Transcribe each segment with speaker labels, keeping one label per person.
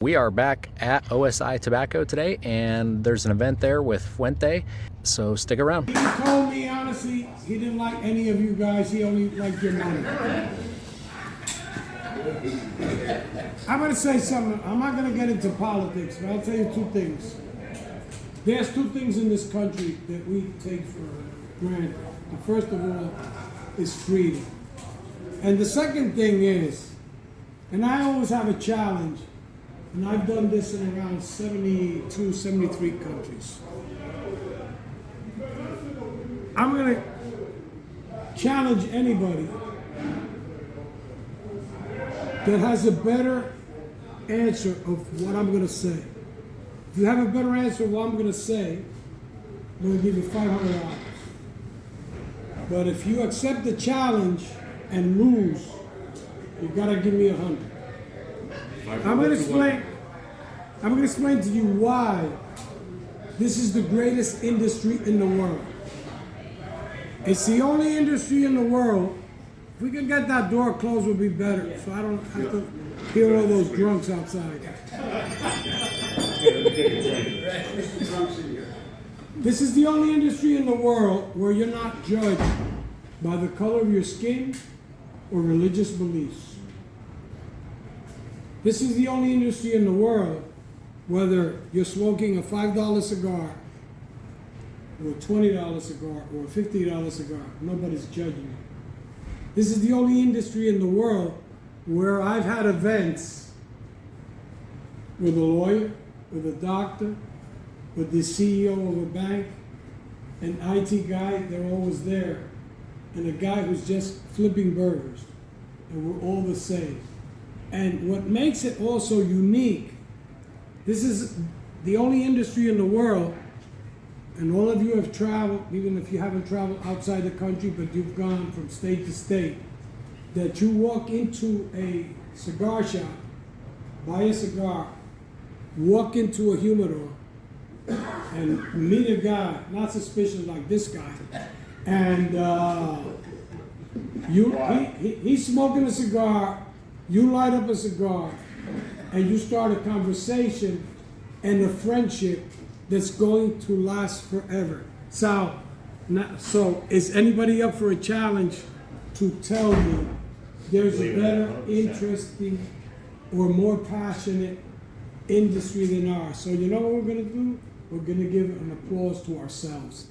Speaker 1: We are back at OSI Tobacco today, and there's an event there with Fuente, so stick around.
Speaker 2: He told me, honestly, he didn't like any of you guys. He only liked your money. I'm going to say something. I'm not going to get into politics, but I'll tell you two things. There's two things in this country that we take for granted. The first of all is freedom. And the second thing is, and I always have a challenge, and I've done this in around 72, 73 countries. I'm going to challenge anybody that has a better answer of what I'm going to say. If you have a better answer of what I'm going to say, I'm going to give you $500. But if you accept the challenge and lose, you got to give me $100. I'm going to explain to you why this is the greatest industry in the world. It's the only industry in the world. If we can get that door closed, would be better, so I don't have to hear all those drunks outside. This is the only industry in the world where you're not judged by the color of your skin or religious beliefs. This is the only industry in the world, whether you're smoking a $5 cigar, or a $20 cigar, or a $50 cigar, nobody's judging you. This is the only industry in the world where I've had events with a lawyer, with a doctor, with the CEO of a bank, an IT guy, they're always there, and a guy who's just flipping burgers, and we're all the same. And what makes it also unique, this is the only industry in the world, and all of you have traveled, even if you haven't traveled outside the country, but you've gone from state to state, that you walk into a cigar shop, buy a cigar, walk into a humidor, and meet a guy, not suspicious like this guy, and he's smoking a cigar, you light up a cigar, and you start a conversation and a friendship that's going to last forever. So is anybody up for a challenge to tell me there's a better, interesting, or more passionate industry than ours? So you know what we're going to do? We're going to give an applause to ourselves.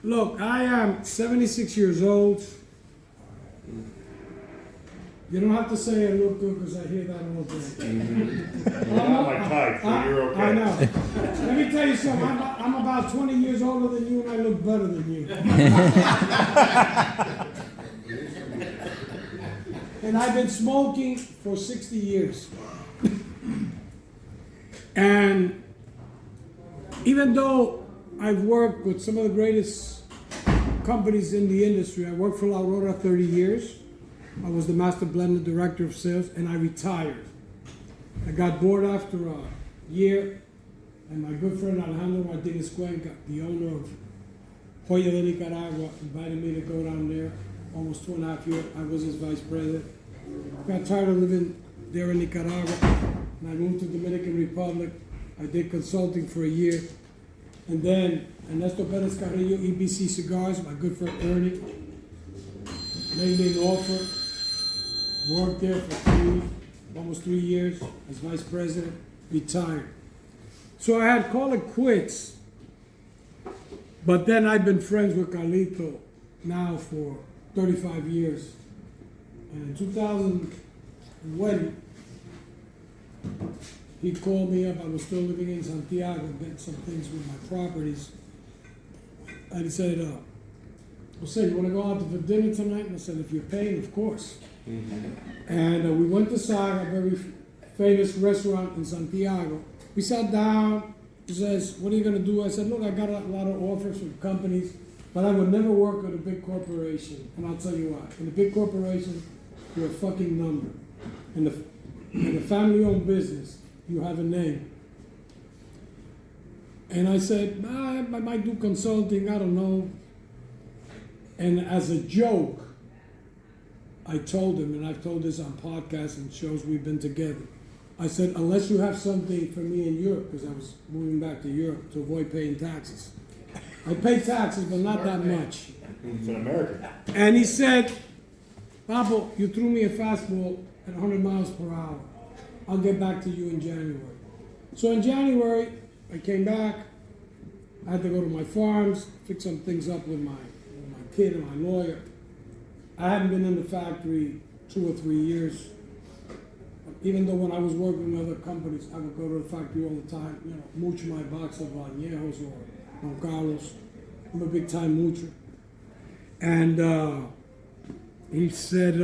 Speaker 2: Look, I am 76 years old. You don't have to say I look good because I hear that all day.
Speaker 3: Mm-hmm. You're not my type, so you're okay.
Speaker 2: I know. Let me tell you something. I'm about 20 years older than you, and I look better than you. And I've been smoking for 60 years. And even though I've worked with some of the greatest companies in the industry, I worked for La Aurora 30 years. I was the master blender director of sales, and I retired. I got bored after a year, and my good friend Alejandro Martinez Cuenca, the owner of Joya de Nicaragua, invited me to go down there. Almost 2.5 years, I was his vice president. Got tired of living there in Nicaragua, and I moved to Dominican Republic. I did consulting for a year. And then Ernesto Perez Carrillo, EBC Cigars, my good friend Ernie, made me an offer. Worked there for almost 3 years as vice president, retired. So I had called it quits. But then I've been friends with Carlito now for 35 years. And in 2020, he called me up. I was still living in Santiago, getting some things with my properties. And he said, Jose, you want to go out for dinner tonight? And I said, if you're paying, of course. Mm-hmm. And we went to Saga, a very famous restaurant in Santiago. We sat down. He says, what are you going to do? I said, look, I got a lot of offers from companies, but I would never work with a big corporation. And I'll tell you why. In a big corporation, you're a fucking number. In a family-owned business, you have a name. And I said, I might do consulting, I don't know. And as a joke, I told him, and I've told this on podcasts and shows we've been together. I said, unless you have something for me in Europe, because I was moving back to Europe to avoid paying taxes. I pay taxes, but not that much.
Speaker 3: It's an American.
Speaker 2: And he said, Pablo, you threw me a fastball at 100 miles per hour. I'll get back to you in January. So in January, I came back. I had to go to my farms, fix some things up with my kid and my lawyer. I hadn't been in the factory 2 or 3 years. Even though when I was working with other companies, I would go to the factory all the time, mooch my box of Añejos or Don Carlos. I'm a big time moocher. And he said,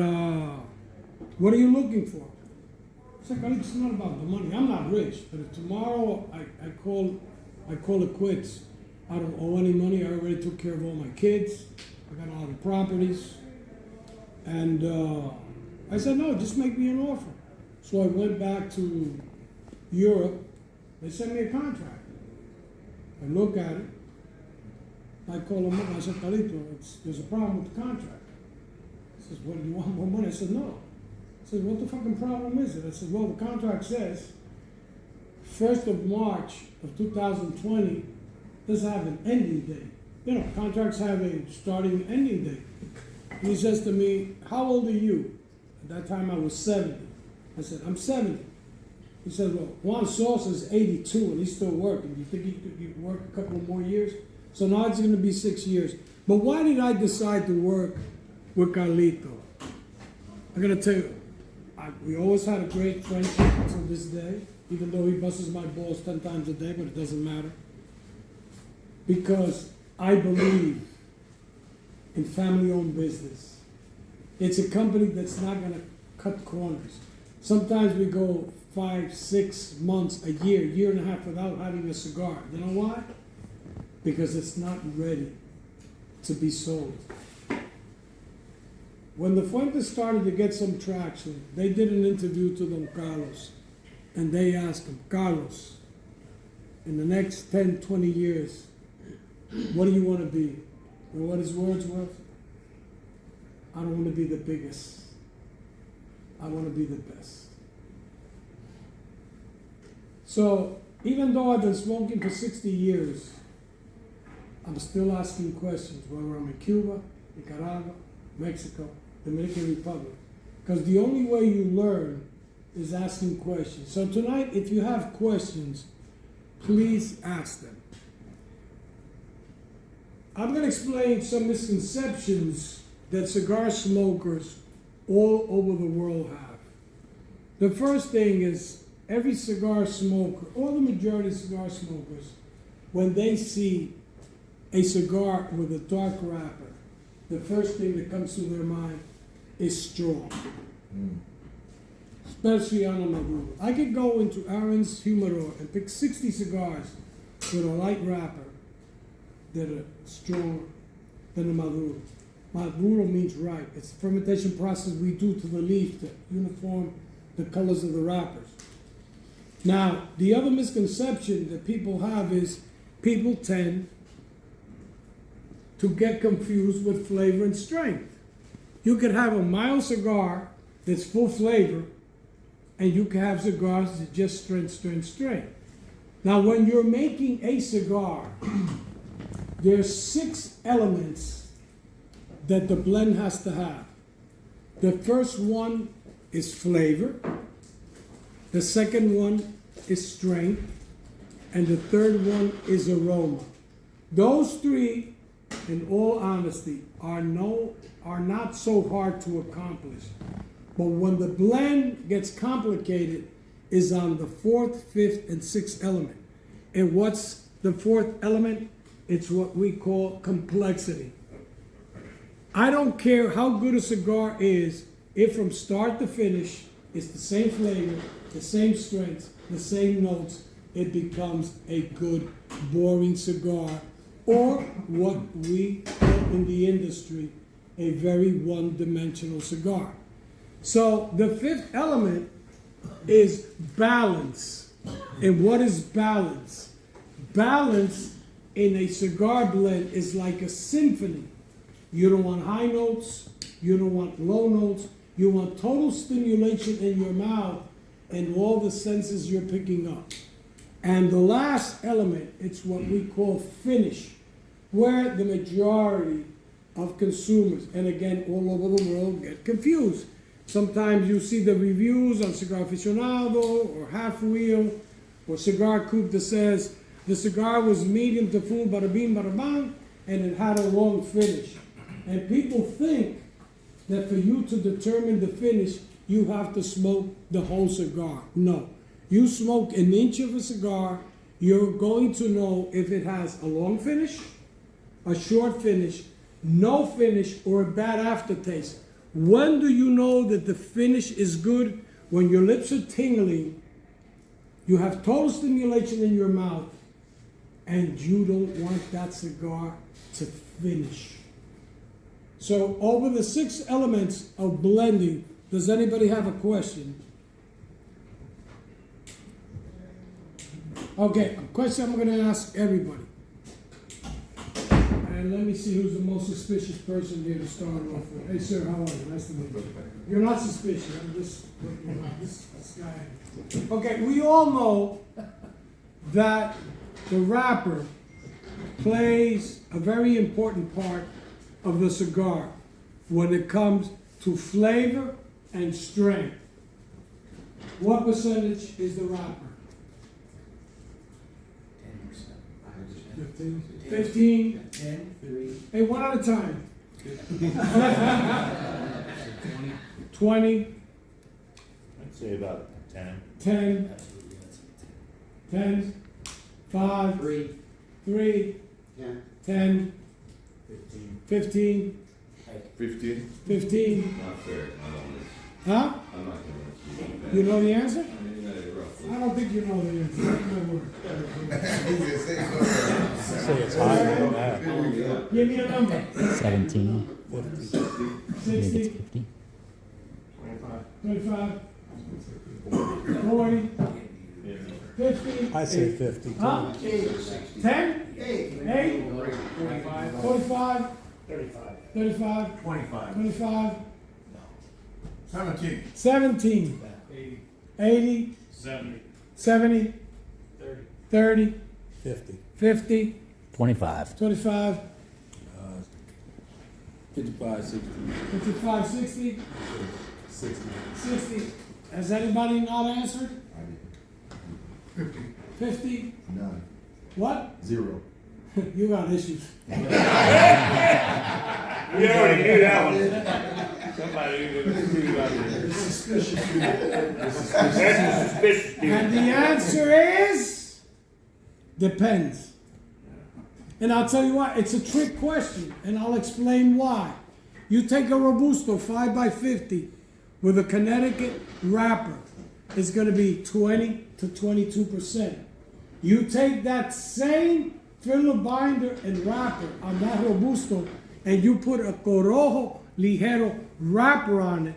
Speaker 2: what are you looking for? I said, it's not about the money. I'm not rich, but if tomorrow I call it quits. I don't owe any money. I already took care of all my kids. I got all the properties. And I said, no, just make me an offer. So I went back to Europe. They sent me a contract. I look at it. I call him up and I said, Carlito, there's a problem with the contract. He says, what, do you want more money? I said, no. He says, what the fucking problem is it? I said, well, the contract says 1st of March of 2020 doesn't have an ending date. Contracts have a starting and ending date. And he says to me, how old are you? At that time I was 70. I said, I'm 70. He said, well, Juan Sosa is 82 and he's still working. Do you think he could work a couple more years? So now it's going to be 6 years. But why did I decide to work with Carlito? I'm going to tell you, we always had a great friendship until this day, even though he busts my balls 10 times a day, but it doesn't matter. Because I believe in family-owned business. It's a company that's not going to cut corners. Sometimes we go 5, 6 months, a year and a half without having a cigar. You know why? Because it's not ready to be sold. When the Fuentes started to get some traction, they did an interview to Don Carlos, and they asked him, Carlos, in the next 10, 20 years, what do you want to be? And what his words were? I don't want to be the biggest. I want to be the best. So, even though I've been smoking for 60 years, I'm still asking questions, whether I'm in Cuba, Nicaragua, Mexico, Dominican Republic. Because the only way you learn is asking questions. So tonight, if you have questions, please ask them. I'm going to explain some misconceptions that cigar smokers all over the world have. The first thing is, every cigar smoker, or the majority of cigar smokers, when they see a cigar with a dark wrapper, the first thing that comes to their mind is strong. Especially on a Maduro. I could go into Aaron's humidor and pick 60 cigars with a light wrapper that are stronger than the Maduro. Maduro means ripe. It's a fermentation process we do to the leaf to uniform the colors of the wrappers. Now, the other misconception that people have is people tend to get confused with flavor and strength. You could have a mild cigar that's full flavor, and you can have cigars that just strength. Now, when you're making a cigar, there's 6 elements that the blend has to have. The first one is flavor. The second one is strength. And the third one is aroma. Those 3, in all honesty, are not so hard to accomplish. But when the blend gets complicated, is on the 4th, 5th, and 6th element. And what's the 4th element? It's what we call complexity. I don't care how good a cigar is, if from start to finish, it's the same flavor, the same strengths, the same notes, it becomes a good, boring cigar, or what we call in the industry, a very one-dimensional cigar. So the 5th element is balance. And what is balance? Balance in a cigar blend is like a symphony. You don't want high notes, you don't want low notes, you want total stimulation in your mouth and all the senses you're picking up. And the last element, it's what we call finish, where the majority of consumers, and again, all over the world, get confused. Sometimes you see the reviews on Cigar Aficionado or Half Wheel or Cigar Coupe that says the cigar was medium to full, bada bing, bada bang, and it had a long finish. And people think that for you to determine the finish, you have to smoke the whole cigar. No. You smoke an inch of a cigar, you're going to know if it has a long finish, a short finish, no finish, or a bad aftertaste. When do you know that the finish is good? When your lips are tingling, you have total stimulation in your mouth, and you don't want that cigar to finish. So over the 6 elements of blending, does anybody have a question? Okay, a question I'm going to ask everybody. And let me see who's the most suspicious person here to start off with. Hey, sir, how are you? Nice to meet you. You're not suspicious. I'm just this guy. Okay, we all know that the wrapper plays a very important part of the cigar when it comes to flavor and strength. What percentage is the wrapper? 10%. 15?
Speaker 4: 10, 3.
Speaker 2: Hey, one at a time. 20?
Speaker 3: I'd say about 10.
Speaker 2: 10?
Speaker 4: Absolutely, that's
Speaker 2: 10? 5?
Speaker 4: 3.
Speaker 2: 3? 10?
Speaker 4: 15.
Speaker 2: 15?
Speaker 3: 15?
Speaker 2: 15?
Speaker 5: Not fair, I don't know.
Speaker 2: Huh?
Speaker 5: I'm not gonna.
Speaker 2: You know the answer?
Speaker 5: I mean, you got it rough.
Speaker 2: I don't think you know the answer. That's my word.
Speaker 1: Say it's higher than that.
Speaker 2: Give me a number.
Speaker 6: 17.
Speaker 2: 60?
Speaker 6: I think it's 50.
Speaker 2: 25? 40? 50?
Speaker 7: I say 50.
Speaker 2: Huh? 10? 8? 45? 35? 25? 17? 80? 70? 30?
Speaker 7: 50.
Speaker 2: 50?
Speaker 6: 25.
Speaker 2: 25?
Speaker 5: 55, 60.
Speaker 2: 55, 60? 60? Has anybody not answered? 50?
Speaker 5: None.
Speaker 2: What?
Speaker 5: 0.
Speaker 2: You got issues.
Speaker 3: We already knew that one. Somebody knew about it. That's a suspicious dude.
Speaker 2: And the answer is depends. And I'll tell you what, it's a trick question, and I'll explain why. You take a Robusto 5x50 with a Connecticut wrapper, it's going to be 20 to 22%. You take that same filler binder and wrapper on that Robusto, and you put a Corojo Ligero wrapper on it,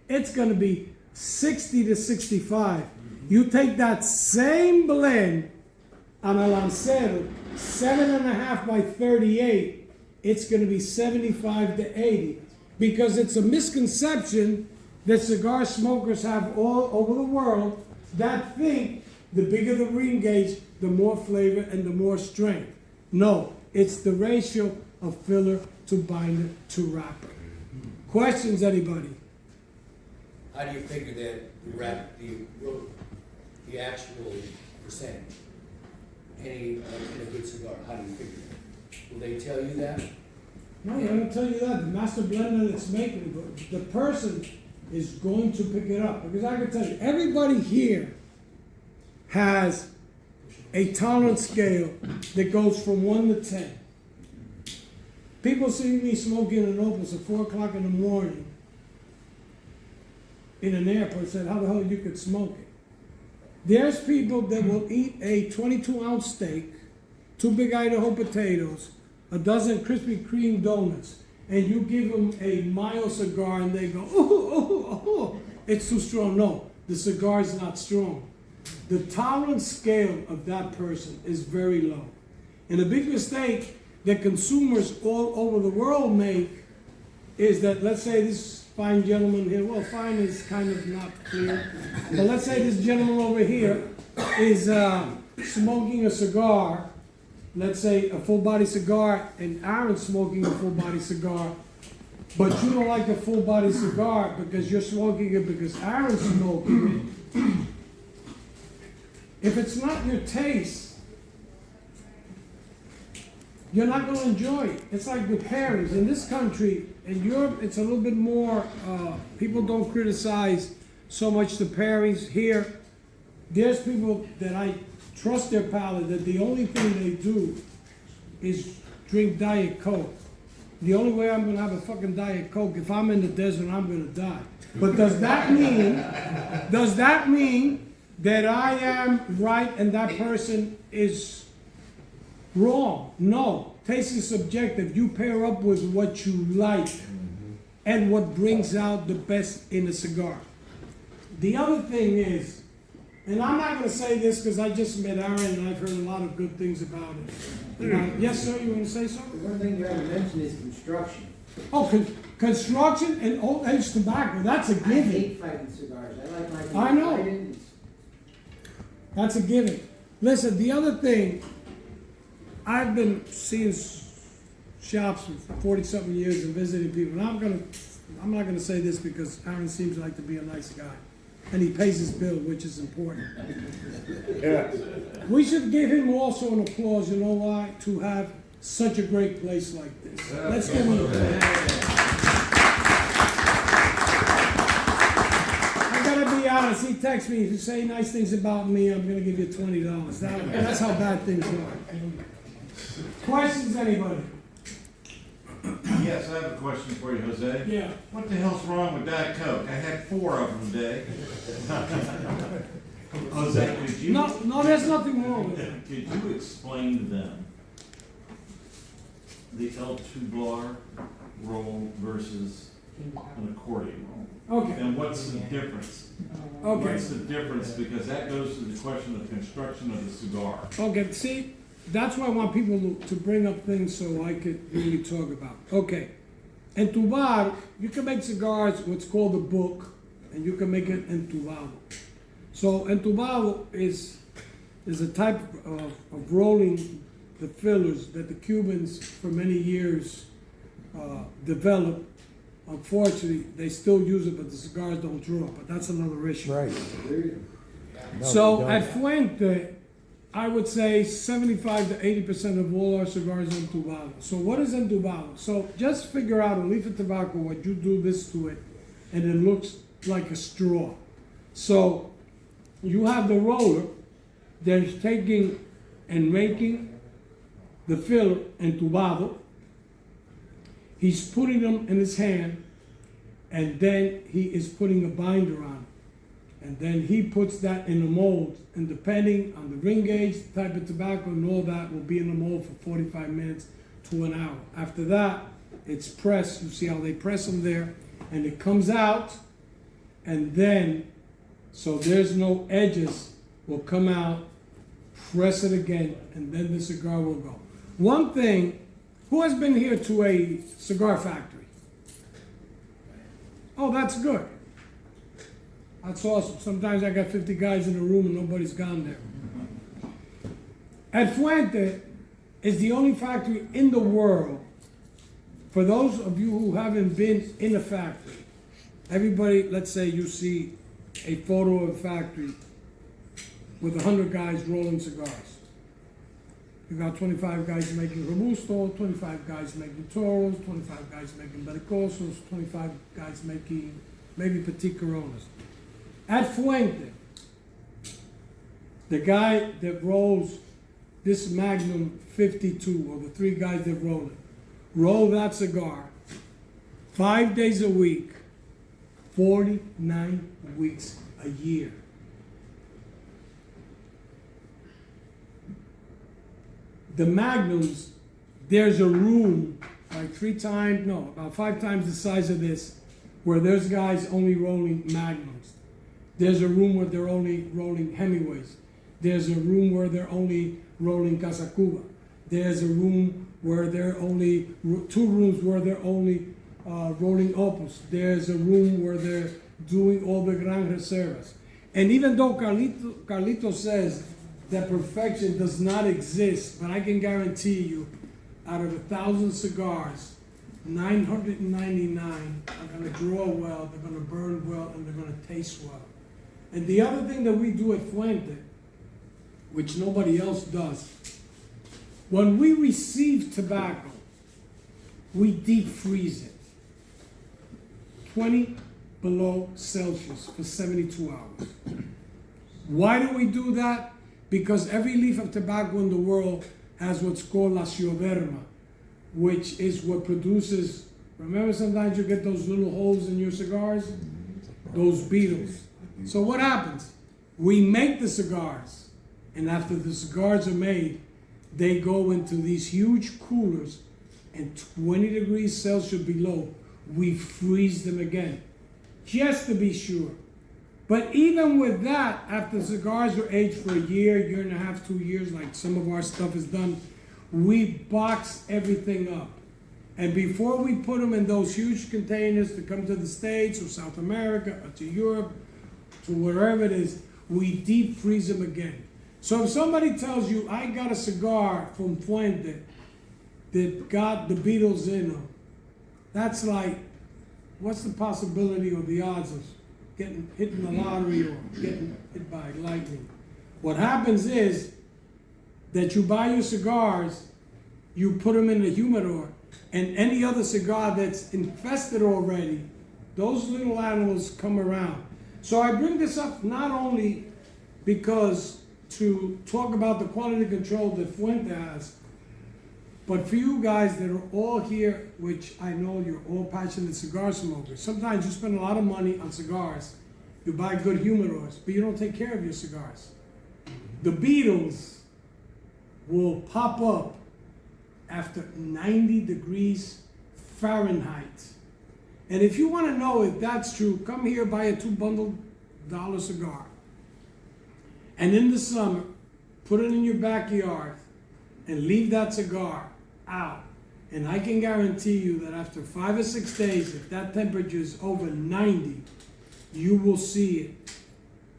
Speaker 2: it's going to be 60 to 65. You take that same blend on a Lancero, 7.5 by 38, it's going to be 75 to 80. Because it's a misconception that cigar smokers have all over the world that think the bigger the ring gauge, the more flavor and the more strength. No, it's the ratio of filler to binder to wrapper. Questions, anybody?
Speaker 4: How do you figure that the actual percentage? In a good cigar, how do you figure that? Will they tell you that?
Speaker 2: No, they're going to tell you that. The master blender that's making it, but the person is going to pick it up. Because I can tell you, everybody here has a tolerance scale that goes from 1 to 10. People see me smoking an Opus at 4 o'clock in the morning in an airport and said, how the hell you could smoke it? There's people that will eat a 22-ounce steak, 2 big Idaho potatoes, a dozen Krispy Kreme donuts, and you give them a mild cigar and they go, oh, it's too strong. No, the cigar is not strong. The tolerance scale of that person is very low. And a big mistake that consumers all over the world make is that, let's say this fine gentleman here, well, fine is kind of not clear, but let's say this gentleman over here is smoking a cigar, let's say a full-body cigar, and Aaron's smoking a full-body cigar, but you don't like the full-body cigar because you're smoking it because Aaron's smoking it. If it's not your taste, you're not going to enjoy it. It's like with pairings. In this country, in Europe, it's a little bit more, people don't criticize so much the pairings. Here, there's people that I trust their palate, that the only thing they do is drink Diet Coke. The only way I'm going to have a fucking Diet Coke, if I'm in the desert, I'm going to die. But does that mean that I am right and that person is wrong? No. Taste is subjective. You pair up with what you like and what brings out the best in a cigar. The other thing is, and I'm not going to say this because I just met Aaron and I've heard a lot of good things about it. Yes, sir, you want to say something?
Speaker 7: One thing you haven't mentioned is construction.
Speaker 2: Oh, construction and old age tobacco, that's a
Speaker 7: I
Speaker 2: given.
Speaker 7: hate fighting cigars. I like my thing
Speaker 2: I know.
Speaker 7: fighting.
Speaker 2: That's a given. Listen, the other thing, I've been seeing shops for 40-something years and visiting people, and I'm not gonna say this because Aaron seems like to be a nice guy, and he pays his bill, which is important. We should give him also an applause, you know why? To have such a great place like this. Let's give him an applause. I gotta be honest, he texts me, if you say nice things about me, I'm gonna give you $20. That's how bad things are. Questions, anybody?
Speaker 8: Yes, I have a question for you, Jose.
Speaker 2: Yeah.
Speaker 8: What the hell's wrong with Diet Coke? I had 4 of them today. Jose, could you?
Speaker 2: No, there's nothing wrong with it.
Speaker 8: Could you explain to them the L2 bar roll versus an accordion roll?
Speaker 2: Okay,
Speaker 8: And what's the difference?
Speaker 2: okay,
Speaker 8: What's the difference? Because that goes to the question of construction of the cigar.
Speaker 2: okay, see, that's why I want people to bring up things so I could really talk about. Okay, entubar, you can make cigars, what's called a book, and you can make it entubado. So entubado is a type of rolling the fillers that the Cubans for many years developed. Unfortunately, they still use it, but the cigars don't draw, but that's another issue.
Speaker 6: Right.
Speaker 2: So at Fuente, I would say 75 to 80% of all our cigars are entubado. So what is entubado? So just figure out a leaf of tobacco, what you do this to it, and it looks like a straw. So you have the roller that's taking and making the filler entubado. He's putting them in his hand, and then he is putting a binder on it. And then he puts that in a mold, and depending on the ring gauge, the type of tobacco, and all that, will be in the mold for 45 minutes to an hour. After that, it's pressed. You see how they press them there, and it comes out, and then, so there's no edges, will come out, press it again, and then the cigar will go. One thing, who has been here to a cigar factory? Oh, that's good. That's awesome. Sometimes I got 50 guys in a room and nobody's gone there. At Fuente is the only factory in the world, for those of you who haven't been in a factory, everybody, let's say you see a photo of a factory with 100 guys rolling cigars. You got 25 guys making Robusto, 25 guys making Toros, 25 guys making Belicosos, 25 guys making maybe Petit Coronas. At Fuente, the guy that rolls this Magnum 52, or the 3 guys that roll it, roll that cigar 5 days a week, 49 weeks a year. The Magnums, there's a room like about 5 times the size of this, where there's guys only rolling Magnums. There's a room where they're only rolling Hemingways. There's a room where they're only rolling Casa Cuba. There's a room where they're only, 2 rooms where they're only rolling opus. There's a room where they're doing all the Gran Reservas. And even though Carlito says that perfection does not exist, but I can guarantee you, out of 1,000 cigars, 999 are gonna draw well, they're gonna burn well, and they're gonna taste well. And the other thing that we do at Fuente, which nobody else does, when we receive tobacco, we deep freeze it. 20 below Celsius for 72 hours. Why do we do that? Because every leaf of tobacco in the world has what's called la cioderma, which is what produces, remember sometimes you get those little holes in your cigars? Those beetles. So what happens? We make the cigars, and after the cigars are made, they go into these huge coolers, and 20 degrees Celsius below, we freeze them again, just to be sure. But even with that, after cigars are aged for a year and a half, 2 years, like some of our stuff is done, we box everything up. And before we put them in those huge containers to come to the States or South America or to Europe, to wherever it is, we deep freeze them again. So if somebody tells you, I got a cigar from Fuente that got the beetles in them, that's like, what's the possibility or the odds of hitting the lottery or getting hit by lightning? What happens is that you buy your cigars, you put them in the humidor, and any other cigar that's infested already, those little animals come around. So I bring this up not only because to talk about the quality control that Fuente has, but for you guys that are all here, which I know you're all passionate cigar smokers, sometimes you spend a lot of money on cigars, you buy good humidors, but you don't take care of your cigars. The beetles will pop up after 90 degrees Fahrenheit. And if you want to know if that's true, come here, buy a $2 cigar. And in the summer, put it in your backyard and leave that cigar out. And I can guarantee you that after 5 or 6 days, if that temperature is over 90, you will see it.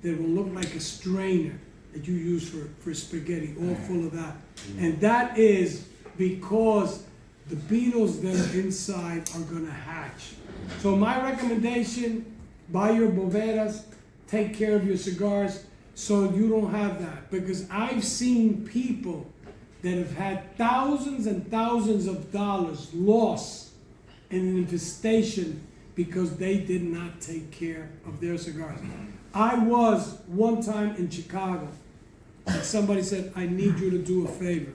Speaker 2: That will look like a strainer that you use for spaghetti, all full of that. And that is because the beetles that are inside are gonna hatch. So my recommendation, buy your boveras, take care of your cigars so you don't have that. Because I've seen people that have had thousands and thousands of dollars lost in an infestation because they did not take care of their cigars. I was one time in Chicago and somebody said, I need you to do a favor.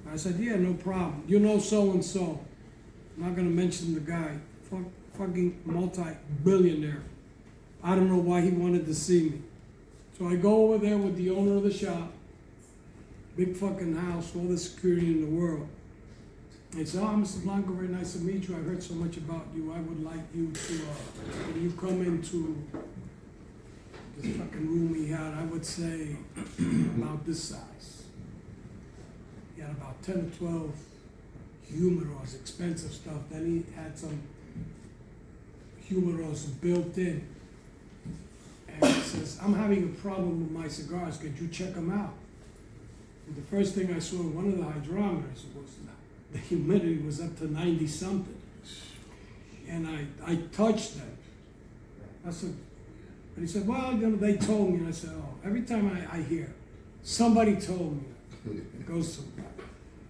Speaker 2: I said, yeah, no problem. You know so-and-so. I'm not gonna mention the guy, fucking multi-billionaire. I don't know why he wanted to see me. So I go over there with the owner of the shop, big fucking house, all the security in the world. He said, oh, Mr. Blanco, very nice to meet you. I heard so much about you. I would like you to, when you come into this fucking room he had, I would say about this size. He had about 10 or 12 humidors, expensive stuff. Then he had some humidors built in. And he says, I'm having a problem with my cigars. Could you check them out? And the first thing I saw in one of the hydrometers was the humidity was up to 90 something. And I touched them. I said, and he said, well, you know, they told me. And I said, oh, every time I hear, somebody told me, it goes to,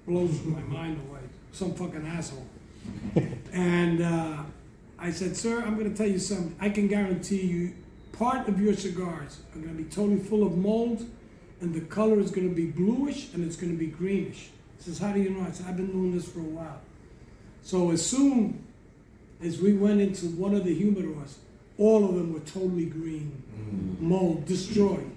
Speaker 2: blows my mind away. Some fucking asshole. And I said, sir, I'm going to tell you something. I can guarantee you, part of your cigars are going to be totally full of mold, and the color is going to be bluish and it's going to be greenish. He says, how do you know? I said, I've been doing this for a while. So as soon as we went into one of the humidors, all of them were totally green, mold, destroyed.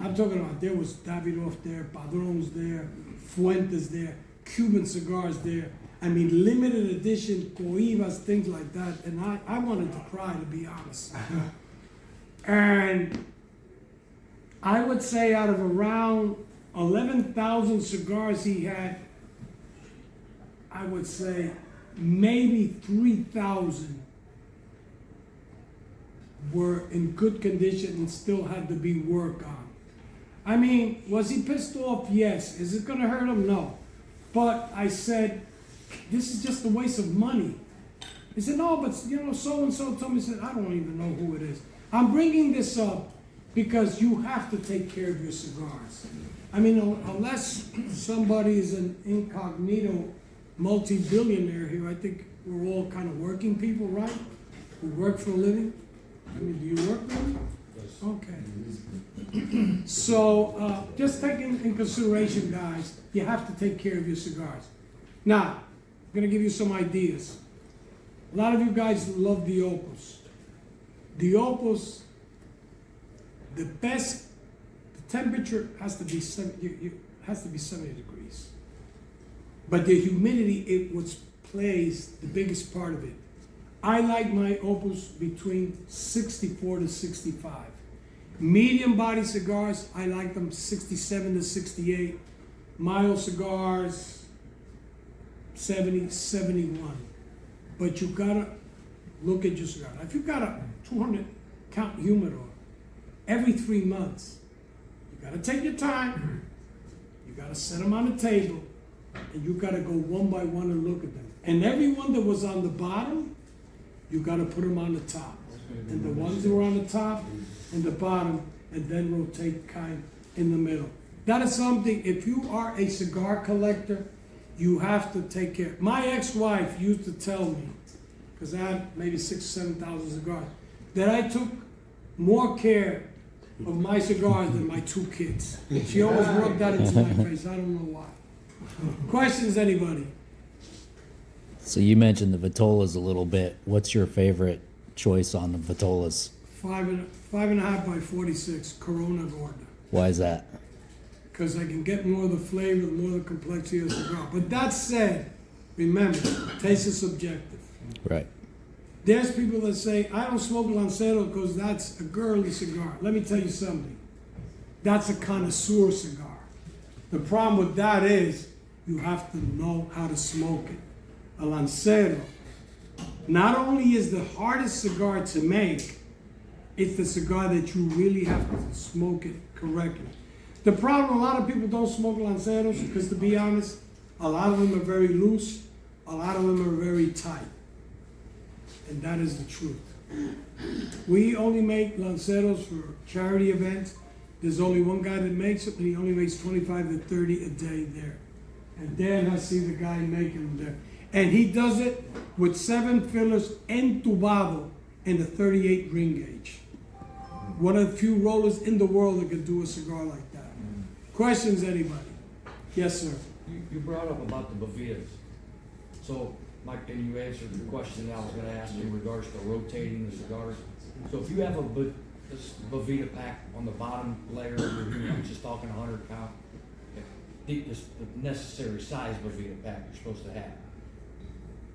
Speaker 2: I'm talking about there was Davidoff there, Padron's there, Fuentes there, Cuban cigars there. I mean, limited edition, Cohibas, things like that. And I wanted to cry, to be honest. And I would say out of around 11,000 cigars he had, I would say maybe 3,000 were in good condition and still had to be worked on. I mean, was he pissed off? Yes. Is it gonna hurt him? No. But I said, this is just a waste of money. He said, no, but you know, so-and-so told me, he said, I don't even know who it is. I'm bringing this up because you have to take care of your cigars. I mean, unless somebody is an incognito multi-billionaire here, I think we're all kind of working people, right? We work for a living. I mean, do you work for a living? Okay. So, just taking in consideration, guys, you have to take care of your cigars. Now, I'm gonna give you some ideas. A lot of you guys love the Opus. The Opus, the best, the temperature has to be 70 degrees. But the humidity, it what plays the biggest part of it. I like my Opus between 64 to 65. Medium body cigars, I like them 67 to 68. Mild cigars, 70, 71. But you gotta look at your cigar. If you've got a 200 count humidor, every 3 months, you gotta take your time, you gotta set them on the table, and you gotta go one by one and look at them. And every one that was on the bottom, you gotta put them on the top. And the ones that were on the top and the bottom, and then rotate kind in the middle. That is something, if you are a cigar collector, you have to take care. My ex-wife used to tell me, because I had maybe 6,000 or 7,000 cigars, that I took more care of my cigars than my 2 kids. She always rubbed that into my face. I don't know why. Questions, anybody?
Speaker 6: So you mentioned the Vitolas a little bit. What's your favorite choice on the Vitolas?
Speaker 2: 5.5 by 46 Corona Gorda.
Speaker 6: Why is that?
Speaker 2: Because I can get more of the flavor, more of the complexity of the cigar. But that said, remember, taste is subjective.
Speaker 6: Right.
Speaker 2: There's people that say, I don't smoke Lancero because that's a girly cigar. Let me tell you something. That's a connoisseur cigar. The problem with that is you have to know how to smoke it. A Lancero not only is the hardest cigar to make, it's the cigar that you really have to smoke it correctly. The problem, a lot of people don't smoke Lanceros because, to be honest, a lot of them are very loose, a lot of them are very tight. And that is the truth. We only make Lanceros for charity events. There's only one guy that makes it, and he only makes 25 to 30 a day there. And then I see the guy making them there. And he does it with 7 fillers entubado and a 38 ring gauge. One of the few rollers in the world that can do a cigar like that. Questions, anybody? Yes, sir.
Speaker 9: You brought up about the Bavitas. So, Mike, can you answer the question I was gonna ask in regards to rotating the cigars? So if you have this Bavita pack on the bottom layer of your unit, just talking 100 count, the necessary size Bavita pack you're supposed to have.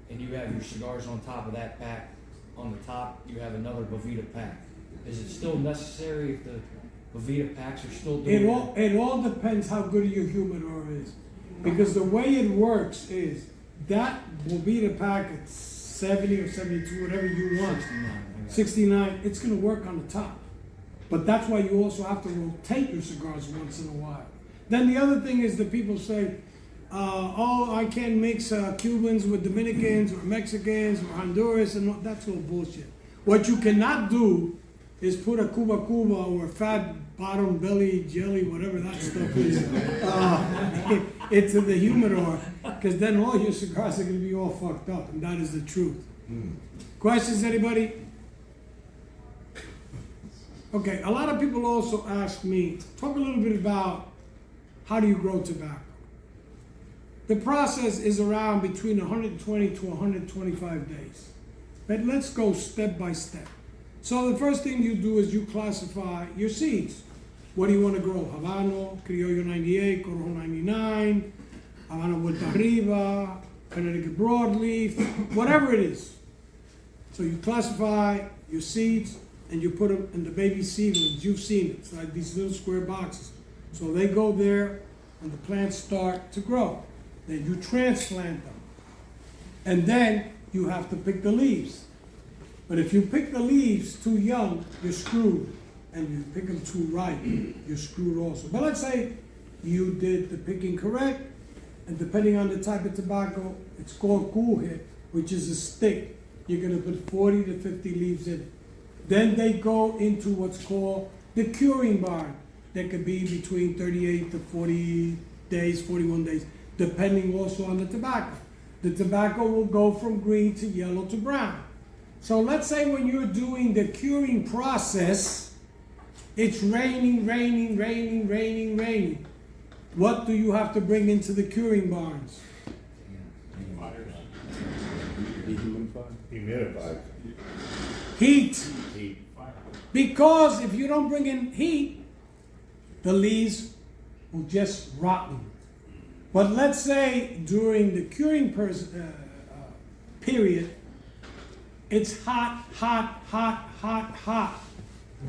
Speaker 9: And you have your cigars on top of that pack. On the top, you have another Bavita pack. Is it still necessary if the Bavita packs are still doing
Speaker 2: It all depends how good your humidor is. Because the way it works is that Bovita pack at 70 or 72, whatever you want, 69, it's going to work on the top. But that's why you also have to rotate your cigars once in a while. Then the other thing is that people say, oh, I can't mix Cubans with Dominicans or Mexicans or Honduras, and that's all bullshit. What you cannot do is put a Cuba or a fat bottom belly jelly, whatever that stuff is, into the humidor, because then all your cigars are going to be all fucked up, and that is the truth. Questions, anybody? Okay, a lot of people also ask me, talk a little bit about how do you grow tobacco? The process is around between 120 to 125 days. But let's go step by step. So the first thing you do is you classify your seeds. What do you want to grow? Habano, Criollo 98, Corojo 99, Habano Vuelta Arriba, Connecticut Broadleaf, whatever it is. So you classify your seeds and you put them in the baby seedlings. You've seen it. It's like these little square boxes. So they go there and the plants start to grow. Then you transplant them. And then you have to pick the leaves. But if you pick the leaves too young, you're screwed. And you pick them too ripe, you're screwed also. But let's say you did the picking correct, and depending on the type of tobacco, it's called cool hit, which is a stick. You're gonna put 40 to 50 leaves in. Then they go into what's called the curing barn. That could be between 38 to 40 days, 41 days, depending also on the tobacco. The tobacco will go from green to yellow to brown. So let's say when you're doing the curing process, it's raining. What do you have to bring into the curing barns?
Speaker 3: Humidified.
Speaker 2: Heat.
Speaker 3: Heat.
Speaker 2: Because if you don't bring in heat, the leaves will just rotten. But let's say during the curing period, it's hot.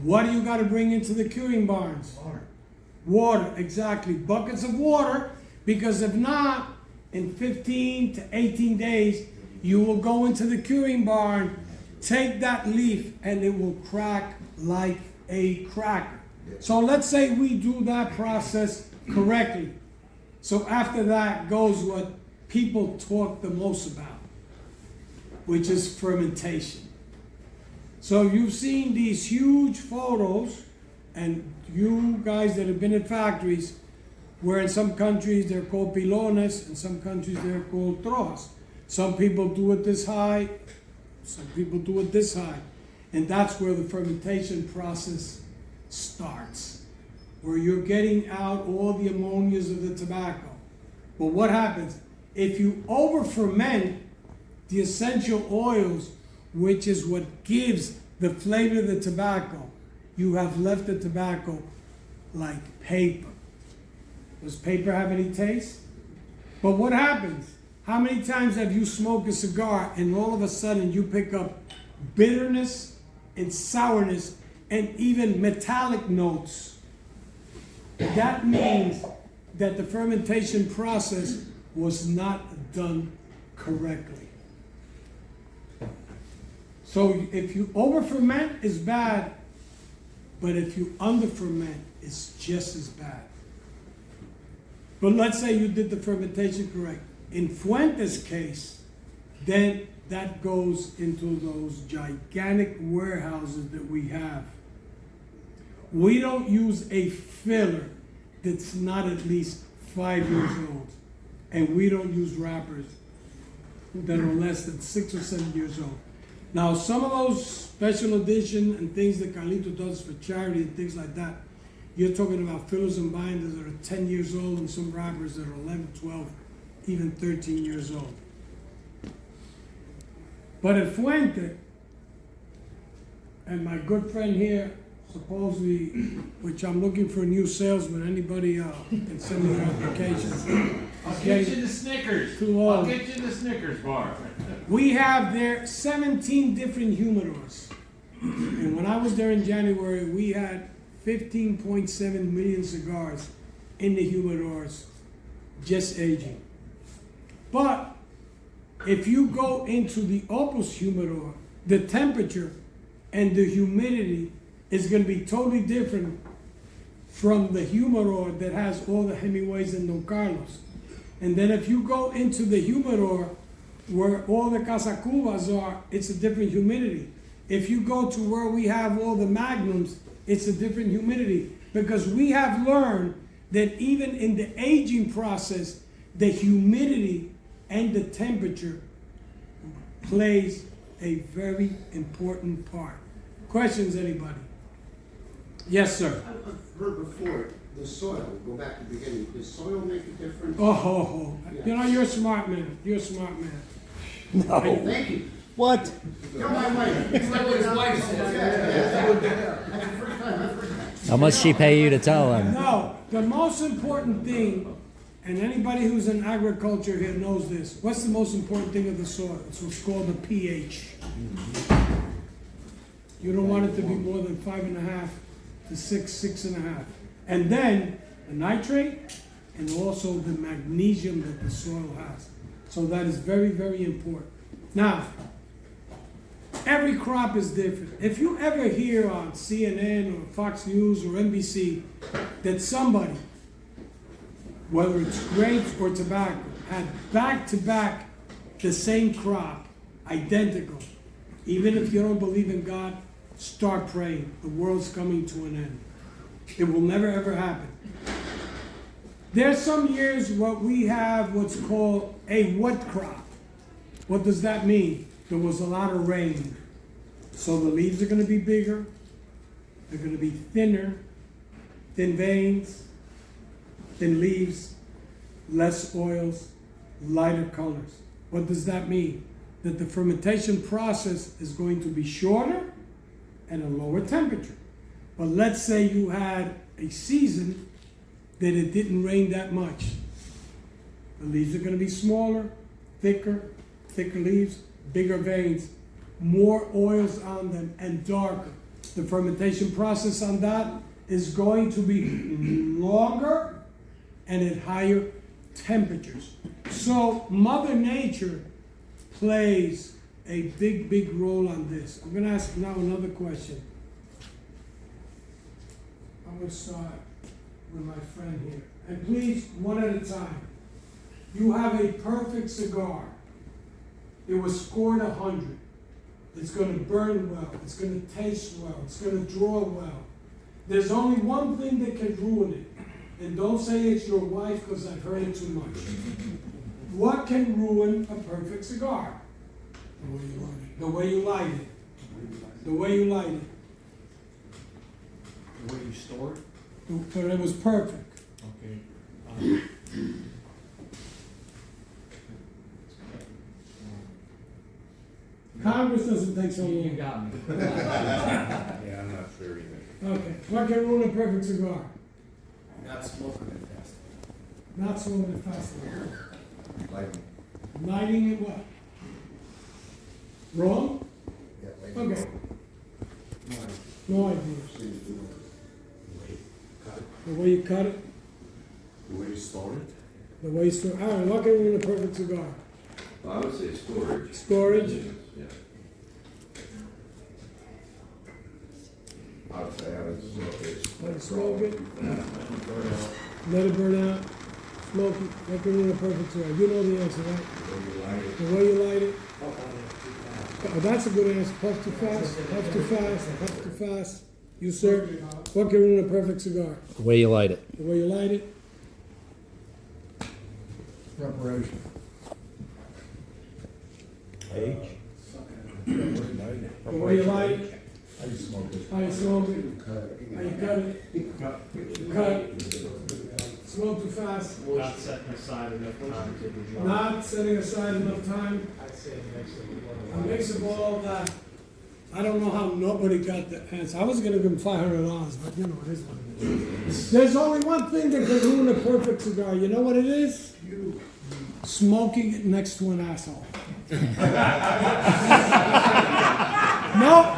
Speaker 2: What do you got to bring into the curing barns? Water, exactly. Buckets of water, because if not, in 15 to 18 days, you will go into the curing barn, take that leaf, and it will crack like a cracker. So let's say we do that process correctly. So after that goes what people talk the most about, which is fermentation. So you've seen these huge photos, and you guys that have been in factories, where in some countries they're called pilones, in some countries they're called troas. Some people do it this high, some people do it this high. And that's where the fermentation process starts, where you're getting out all the ammonias of the tobacco. But what happens? If you over ferment the essential oils, which is what gives the flavor of the tobacco, you have left the tobacco like paper. Does paper have any taste? But what happens? How many times have you smoked a cigar and all of a sudden you pick up bitterness and sourness and even metallic notes? That means that the fermentation process was not done correctly. So if you over ferment, it's bad, but if you under ferment, it's just as bad. But let's say you did the fermentation correct. In Fuentes' case, then that goes into those gigantic warehouses that we have. We don't use a filler that's not at least 5 years old. And we don't use wrappers that are less than 6 or 7 years old. Now, some of those special edition and things that Carlito does for charity and things like that, you're talking about fillers and binders that are 10 years old and some wrappers that are 11, 12, even 13 years old. But at Fuente, and my good friend here, supposedly, which I'm looking for a new salesman, anybody can send me their applications.
Speaker 3: I'll get you the Snickers.
Speaker 2: Too old.
Speaker 3: I'll get you the Snickers bar.
Speaker 2: We have there 17 different humidors. And when I was there in January, we had 15.7 million cigars in the humidors just aging. But if you go into the Opus humidor, the temperature and the humidity is going to be totally different from the humidor that has all the Hemingways and Don Carlos. And then if you go into the humidor where all the Casa Cubas are, it's a different humidity. If you go to where we have all the Magnums, it's a different humidity. Because we have learned that even in the aging process, the humidity and the temperature plays a very important part. Questions, anybody? Yes, sir.
Speaker 10: I've heard before, the soil, go back to the beginning, does soil make a difference?
Speaker 2: Oh. You know, you're a smart man. You're a smart man.
Speaker 6: No.
Speaker 10: Thank you.
Speaker 6: What?
Speaker 10: You're my wife.
Speaker 4: That's what his wife said.
Speaker 10: That's the first time I've heard that.
Speaker 6: How much she pay you to tell him?
Speaker 2: No, the most important thing, and anybody who's in agriculture here knows this, what's the most important thing of the soil? It's what's called the pH. You don't want it to be more than 5.5 to 6.5. And then the nitrate and also the magnesium that the soil has. So that is very, very important. Now, every crop is different. If you ever hear on CNN or Fox News or NBC that somebody, whether it's grapes or tobacco, had back-to-back the same crop, identical, even if you don't believe in God, start praying. The world's coming to an end. It will never ever happen. There's some years what we have what's called a wet crop. What does that mean? There was a lot of rain. So the leaves are going to be bigger. They're going to be thinner, thin veins, thin leaves, less oils, lighter colors. What does that mean? That the fermentation process is going to be shorter and a lower temperature. But let's say you had a season that it didn't rain that much. The leaves are going to be smaller, thicker leaves, bigger veins, more oils on them, and darker. The fermentation process on that is going to be longer and at higher temperatures. So Mother Nature plays a big role on this. I'm going to ask now another question. I'm going to start with my friend here. And please, one at a time. You have a perfect cigar. It was scored 100. It's going to burn well. It's going to taste well. It's going to draw well. There's only one thing that can ruin it. And don't say it's your wife, because I've heard it too much. What can ruin a perfect cigar? The way you light it. The way you light it. The way you light it.
Speaker 9: The way you store it?
Speaker 2: But it was perfect.
Speaker 9: Okay.
Speaker 2: Congress doesn't take so
Speaker 9: You
Speaker 2: long.
Speaker 9: got me.
Speaker 5: Yeah, I'm not sure either.
Speaker 2: Okay. What can ruin a perfect cigar?
Speaker 4: Not smoking it fast.
Speaker 2: Not smoking it fast enough.
Speaker 5: Like,
Speaker 2: Lighting it what? Wrong? Okay. No idea. The way you cut it,
Speaker 5: the way you store it?
Speaker 2: the way you store. All right, what can ruin a perfect cigar?
Speaker 5: I would say storage.
Speaker 2: Storage.
Speaker 5: Yeah. I would say I would smoke it.
Speaker 2: Let it smoke it. Let it burn out. Smoke it. What can ruin a perfect cigar? You know the answer, right? The way you light it. Oh, that's a good answer. Puff too fast. Puff too fast. Puff too fast. You, sir. What can ruin a perfect cigar?
Speaker 6: The way you light it.
Speaker 2: The way you light it.
Speaker 9: Preparation.
Speaker 2: The way you light it.
Speaker 9: How you smoke it?
Speaker 2: How you smoke it. How you cut it. Cut. Smoke too fast.
Speaker 8: Not setting aside enough time to do the
Speaker 2: Not setting aside enough time. A mix of all that. I don't know how nobody got the answer. I was gonna give him $500, but you know, it is what it is. There's only one thing that can ruin a perfect cigar. You know what it is? Smoking it next to an asshole.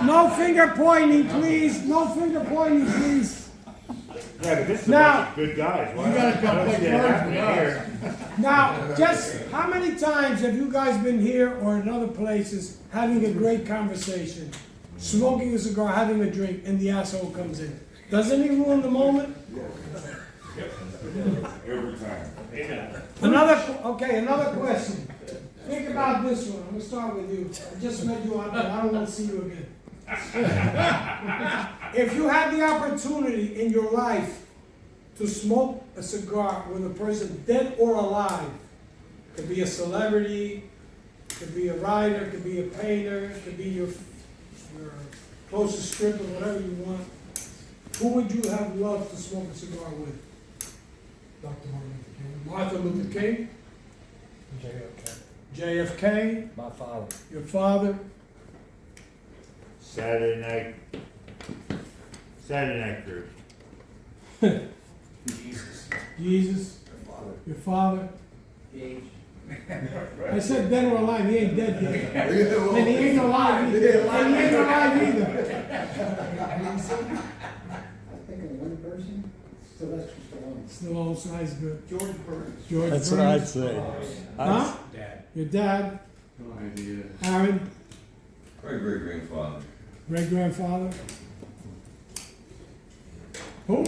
Speaker 2: No finger pointing, please. No finger pointing, please.
Speaker 3: Yeah, but this is a
Speaker 2: Now-
Speaker 3: bunch of good guys. Why
Speaker 9: You gotta come
Speaker 3: don't
Speaker 9: play
Speaker 3: see it
Speaker 9: cards
Speaker 3: happening
Speaker 9: with
Speaker 3: here?
Speaker 2: Now, just how many times have you guys been here or in other places having a great conversation, smoking a cigar, having a drink, and the asshole comes in? Doesn't he ruin the moment?
Speaker 5: Every time.
Speaker 2: Another question. Think about this one. I'm gonna start with you. I just met you out there. I don't want to see you again. If you had the opportunity in your life to smoke a cigar with a person dead or alive, could be a celebrity, could be a writer, could be a painter, could be your closest stripper, whatever you want, who would you have loved to smoke a cigar with? Dr. Martin Luther King. JFK.
Speaker 9: My father.
Speaker 2: Your father.
Speaker 3: Saturday night crew.
Speaker 2: Jesus. Your father. I said dead or alive. He ain't dead yet. And he ain't alive either. And he ain't alive either.
Speaker 7: I think of one person, Sylvester Stallone.
Speaker 2: Still size good.
Speaker 7: George Burns.
Speaker 2: George
Speaker 6: That's
Speaker 2: Burns.
Speaker 6: what I'd say.
Speaker 2: Huh?
Speaker 4: Dad.
Speaker 2: Your dad.
Speaker 5: No idea.
Speaker 2: Aaron,
Speaker 5: Great-great-grandfather.
Speaker 2: great-grandfather? Who?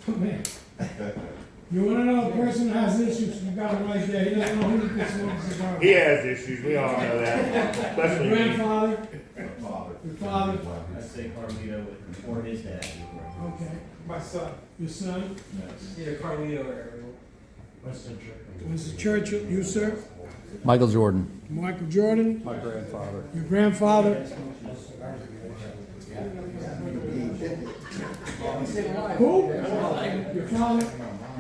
Speaker 2: Oh, man. You wanna know a person that has issues, you got it right there, he doesn't know who can smoke a cigar.
Speaker 3: He has issues, we all know that, especially
Speaker 2: Your
Speaker 3: me.
Speaker 2: grandfather, your father,
Speaker 8: I say Carlito or his dad.
Speaker 2: okay. My son. Your son?
Speaker 9: Either Carlito or Ariel.
Speaker 2: Mrs. Churchill, you, sir?
Speaker 6: Michael Jordan.
Speaker 2: Michael Jordan?
Speaker 1: My grandfather.
Speaker 2: Your grandfather? Who? Your father?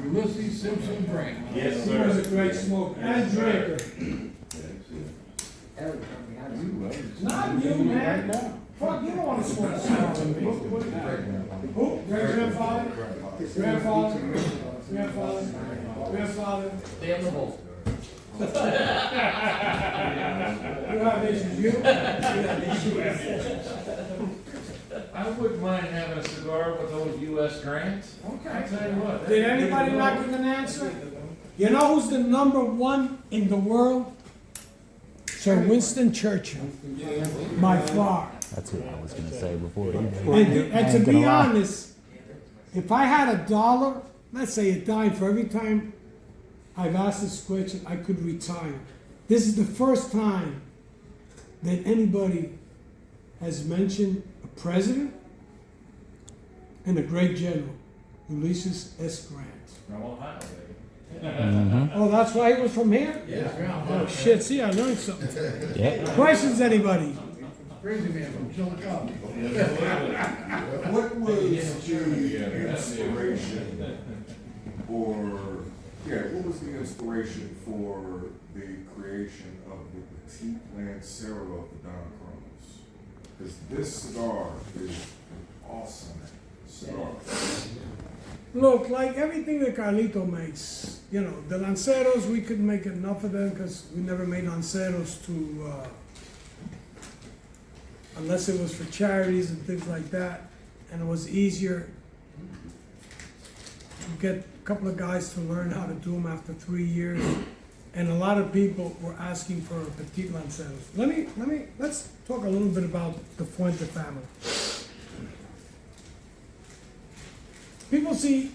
Speaker 9: Ulysses Simpson Grant.
Speaker 3: Yes,
Speaker 2: He was
Speaker 3: sir.
Speaker 2: a great smoker and drinker. Not you, man. Fuck, you don't wanna smoke a cigar with me. Who? Great-grandfather? Grandfather? Grandfather? Grandfather?
Speaker 9: Damn the whole.
Speaker 2: You have issues, you?
Speaker 8: I wouldn't mind having a cigar with those US grants.
Speaker 2: Okay.
Speaker 8: I'll tell you what.
Speaker 2: Did anybody not give an answer? You know who's the number one in the world? Sir Winston Churchill, by far.
Speaker 6: That's what I was gonna say before.
Speaker 2: And to be honest, if I had $1, let's say a dime for every time I've asked this question, I could retire. This is the first time that anybody has mentioned a president and a great general, Ulysses S. Grant.
Speaker 8: From Ohio, baby.
Speaker 2: Oh, that's why he was from here? Yeah. Oh, shit, see, I learned something.
Speaker 6: Yep.
Speaker 2: Questions, anybody?
Speaker 7: Crazy man from Chillicothe.
Speaker 5: What was the inspiration what was the inspiration for the creation of the Petite Lancero of the Don Cronos? Because this cigar is an awesome cigar.
Speaker 2: Look, like everything that Carlito makes, you know, the Lanceros, we couldn't make enough of them because we never made Lanceros to, unless it was for charities and things like that. And it was easier to get a couple of guys to learn how to do them after 3 years. And a lot of people were asking for Petite Lanceros. Let's talk a little bit about the Fuente family. People see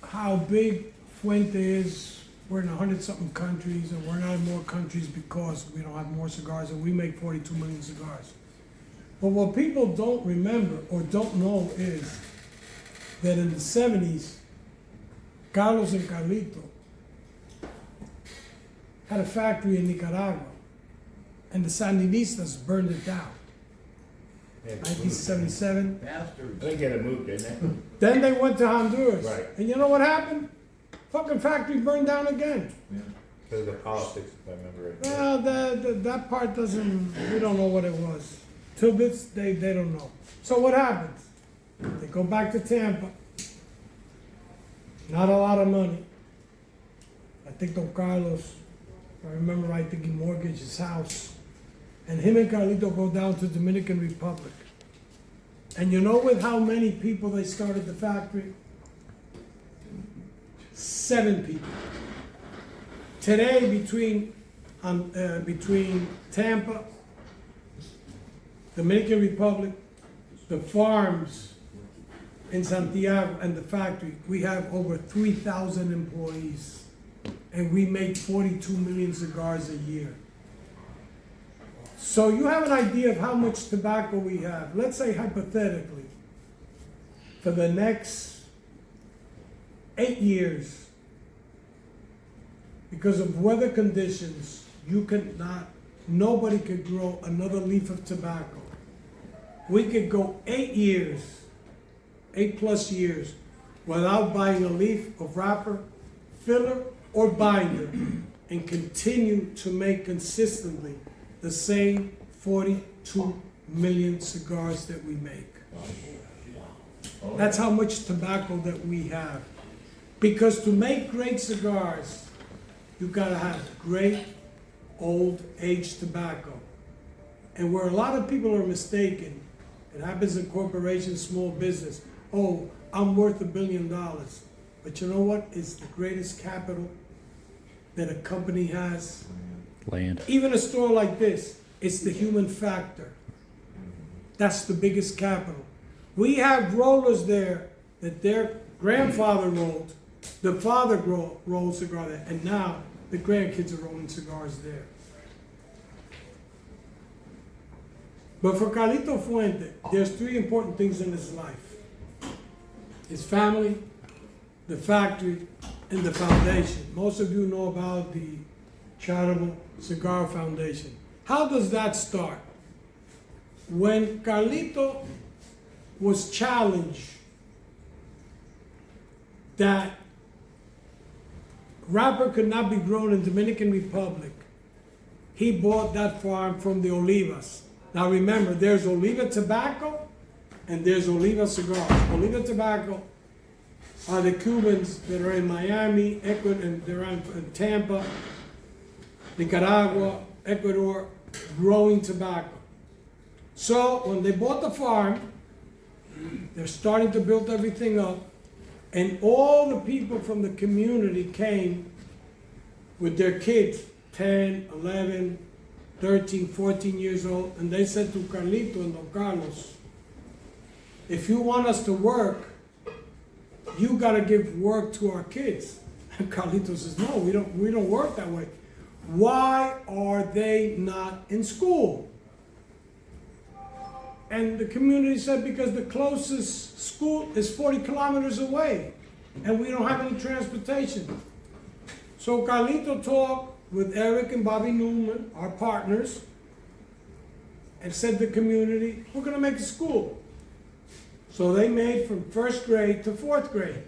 Speaker 2: how big Fuente is. We're in 100-something countries, and we're not in more countries because we don't have more cigars, and we make 42 million cigars. But what people don't remember or don't know is that in the 70s, Carlos and Carlito had a factory in Nicaragua, and the Sandinistas burned it down. 1977.
Speaker 3: They get it moved, didn't they?
Speaker 2: Then they went to Honduras.
Speaker 3: Right.
Speaker 2: And you know what happened? Fucking factory burned down again.
Speaker 3: Because of the politics, if I remember right.
Speaker 2: Well, that part doesn't, we don't know what it was. Till this day, they don't know. So what happens? They go back to Tampa. Not a lot of money. I think Don Carlos, if I remember right, I think he mortgaged his house. And him and Carlito go down to Dominican Republic. And you know with how many people they started the factory? 7 people. Today, between Tampa, Dominican Republic, the farms in Santiago, and the factory, we have over 3,000 employees. And we make 42 million cigars a year. So you have an idea of how much tobacco we have. Let's say hypothetically, for the next 8 years, because of weather conditions, nobody could grow another leaf of tobacco. We could go 8 years, 8+ years, without buying a leaf of wrapper, filler, or binder, and continue to make consistently the same 42 million cigars that we make. That's how much tobacco that we have. Because to make great cigars, you've got to have great old aged tobacco. And where a lot of people are mistaken, it happens in corporations, small business. Oh, I'm worth $1 billion. But you know what? It's the greatest capital that a company has.
Speaker 6: Land.
Speaker 2: Even a store like this, it's the human factor. That's the biggest capital. We have rollers there that their grandfather rolled, the father rolled cigar there, and now the grandkids are rolling cigars there. But for Carlito Fuente, there's three important things in his life: his family, the factory, and the foundation. Most of you know about the Charitable Cigar Foundation. How does that start? When Carlito was challenged that wrapper could not be grown in Dominican Republic, he bought that farm from the Olivas. Now remember, there's Oliva tobacco and there's Oliva cigars. Oliva tobacco are the Cubans that are in Miami, Ecuador, and they're in Tampa, Nicaragua, Ecuador, growing tobacco. So when they bought the farm, they're starting to build everything up, and all the people from the community came with their kids, 10, 11, 13, 14 years old, and they said to Carlito and Don Carlos, if you want us to work, you gotta give work to our kids. And Carlito says, no, we don't work that way. Why are they not in school? And the community said, because the closest school is 40 kilometers away, and we don't have any transportation. So Carlito talked with Eric and Bobby Newman, our partners, and said to the community, we're gonna make a school. So they made from 1st grade to 4th grade.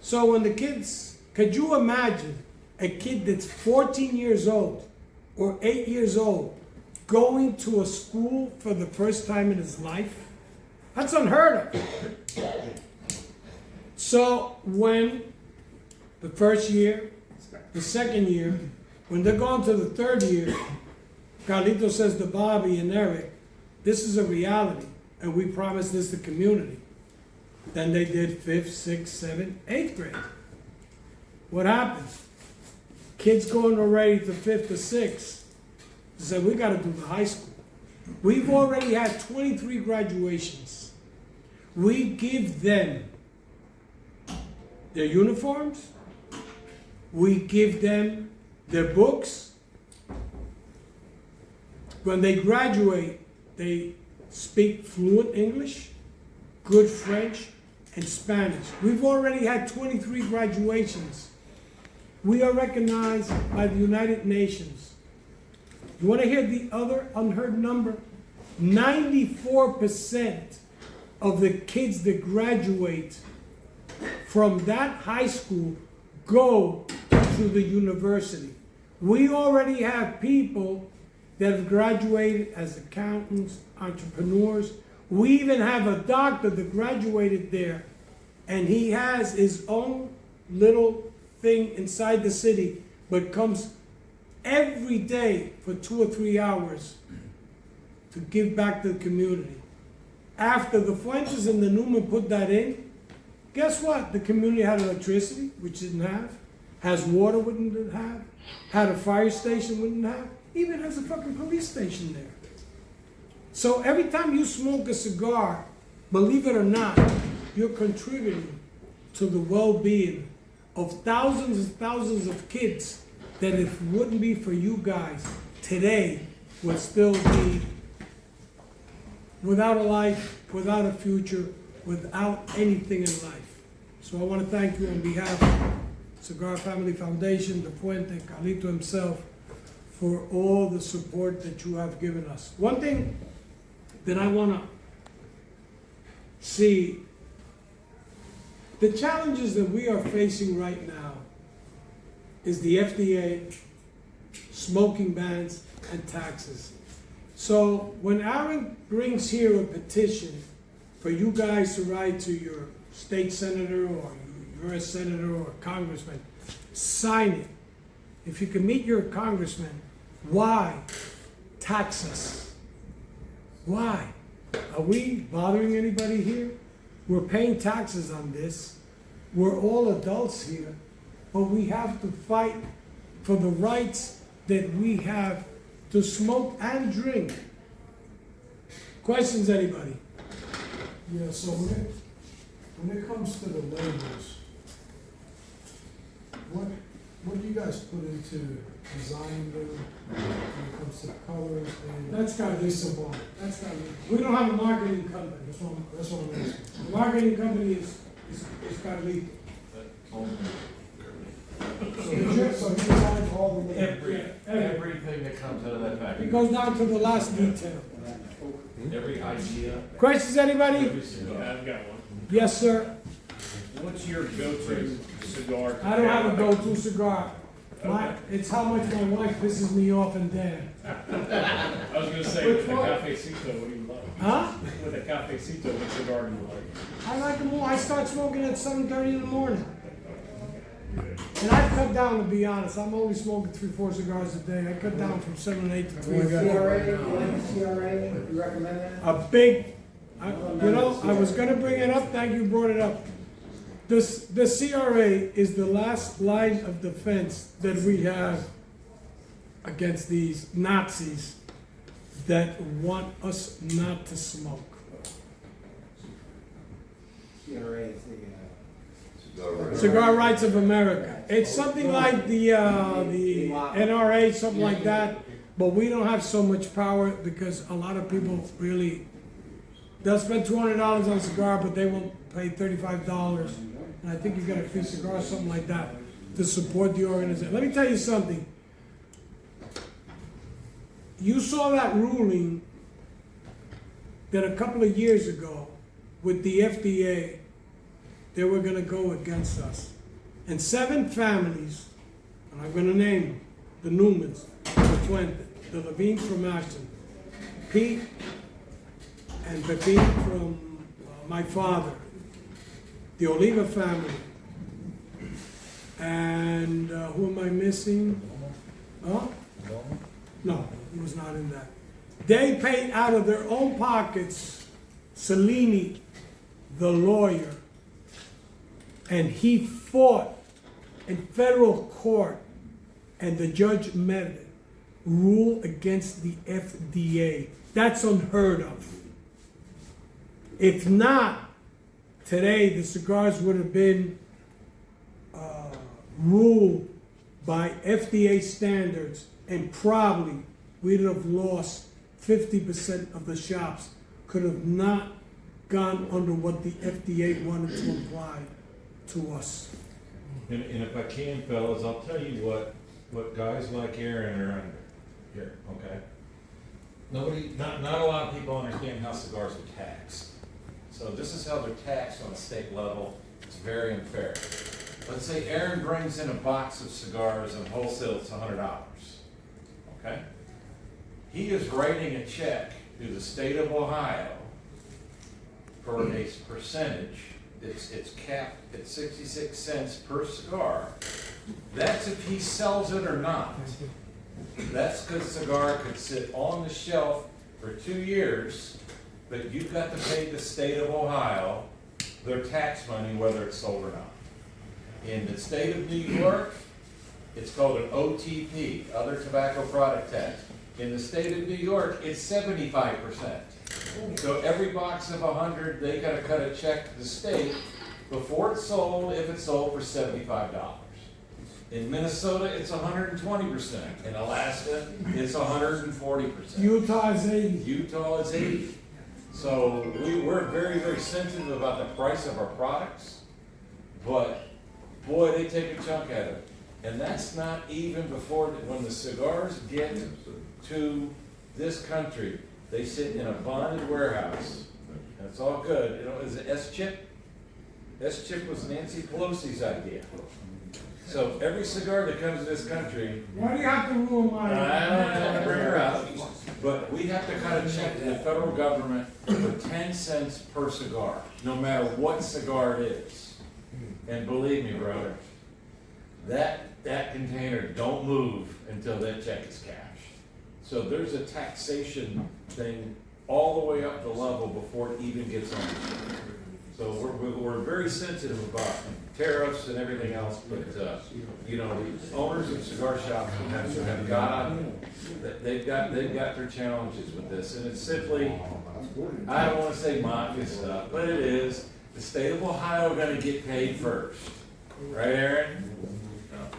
Speaker 2: So when the kids, could you imagine a kid that's 14 years old or 8 years old going to a school for the first time in his life? That's unheard of. So when the first year, the second year, when they're going to the 3rd year, Carlito says to Bobby and Eric, this is a reality, and we promise this to the community. Then they did 5th, 6th, 7th, 8th grade. What happened? Kids going already to 5th or 6th, they said, we gotta do the high school. We've already had 23 graduations. We give them their uniforms, we give them their books. When they graduate, they speak fluent English, good French, and Spanish. We've already had 23 graduations. We are recognized by the United Nations. You want to hear the other unheard number? 94% of the kids that graduate from that high school go to the university. We already have people that have graduated as accountants, entrepreneurs. We even have a doctor that graduated there, and he has his own little thing inside the city, but comes every day for 2 or 3 hours to give back to the community. After the Fuentes and the Newman put that in, guess what? The community had electricity, which didn't have, has water, wouldn't have, had a fire station, wouldn't have, even has a fucking police station there. So every time you smoke a cigar, believe it or not, you're contributing to the well-being of thousands and thousands of kids that if it wouldn't be for you guys, today would still be without a life, without a future, without anything in life. So I want to thank you on behalf of Cigar Family Foundation, the Fuente, Carlito himself, for all the support that you have given us. One thing that I want to see, the challenges that we are facing right now is the FDA, smoking bans, and taxes. So when Aaron brings here a petition for you guys to write to your state senator or U.S. senator or congressman, sign it. If you can meet your congressman, why tax us? Why? Are we bothering anybody here? We're paying taxes on this. We're all adults here, but we have to fight for the rights that we have to smoke and drink. Questions, anybody?
Speaker 11: Yeah, so when it comes to the labels, what do you guys put into designing them when it comes to the colors and
Speaker 2: That's gotta be
Speaker 11: this
Speaker 2: simple. That's gotta be, we don't have a marketing company.
Speaker 11: that's what I'm asking.
Speaker 2: The marketing company is gotta be.
Speaker 11: So you design all the labels?
Speaker 8: Everything that comes out of that
Speaker 2: It
Speaker 8: package,
Speaker 2: goes down to the last detail.
Speaker 8: every idea.
Speaker 2: Questions, anybody?
Speaker 8: every single-
Speaker 3: I've got one.
Speaker 2: Yes, sir.
Speaker 3: What's your go-to cigar?
Speaker 2: I don't have a go-to cigar. It's how much my wife pisses me off and Dan.
Speaker 3: I was gonna say, with the cafecito, what do you like?
Speaker 2: Huh?
Speaker 3: With the cafecito, what cigar do you like?
Speaker 2: I like them all. I start smoking at 7:30 in the morning. And I've cut down, to be honest. I'm only smoking 3-4 cigars a day. I cut down from 7 or 8 to 3 or 4.
Speaker 7: CRA, you like the CRA, you recommend that?
Speaker 2: A big, I was gonna bring it up, thank you brought it up. The CRA is the last line of defense that we have against these Nazis that want us not to smoke.
Speaker 7: CRA is
Speaker 2: Cigar Rights of America. It's something like the NRA, something like that, but we don't have so much power because a lot of people really, they'll spend $200 on a cigar, but they won't pay $35. And I think you got a free cigar, something like that, to support the organization. Let me tell you something. You saw that ruling that a couple of years ago with the FDA, they were gonna go against us. And 7 families, and I'm gonna name them, the Newmans, the Fuente, the Levine from Ashton, Pete and Pepin from my father, the Oliva family, and who am I missing? Huh? No, he was not in that. They paid out of their own pockets, Cellini, the lawyer, and he fought in federal court, and the judge made it, rule against the FDA. That's unheard of. If not, today the cigars would have been ruled by FDA standards, and probably we'd have lost 50% of the shops. Could have not gone under what the FDA wanted to apply to us.
Speaker 8: And if I can, fellas, I'll tell you what guys like Aaron are under here, okay? Not a lot of people understand how cigars are taxed. So this is how they're taxed on a state level. It's very unfair. Let's say Aaron brings in a box of cigars and wholesale it's $100, okay? He is writing a check to the state of Ohio for a percentage. It's capped at 66 cents per cigar. That's if he sells it or not. That's because cigar could sit on the shelf for 2 years, but you've got to pay the state of Ohio their tax money whether it's sold or not. In the state of New York, it's called an OTP, other tobacco product tax. In the state of New York, it's 75%. So every box of 100, they gotta cut a check to the state before it's sold, if it's sold for $75. In Minnesota, it's 120%. In Alaska, it's 140%.
Speaker 2: Utah is 80.
Speaker 8: Utah is 80. So we're very, very sensitive about the price of our products, but boy, they take a chunk out of it. And that's not even before, when the cigars get to this country, they sit in a bonded warehouse. That's all good. You know, is it S-chip? S-chip was Nancy Pelosi's idea. So every cigar that comes to this country,
Speaker 2: Why do you have to ruin my?
Speaker 8: I don't want to bring her out, but we have to cut a check to the federal government for 10 cents per cigar, no matter what cigar it is. And believe me, brother, that container don't move until that check is cashed. So there's a taxation thing all the way up the level before it even gets on the shelf. So we're very sensitive about tariffs and everything else, but, you know, the owners of cigar shops have got, they've got their challenges with this, and it's simply, I don't wanna say mafia stuff, but it is, the state of Ohio gonna get paid first, right, Aaron?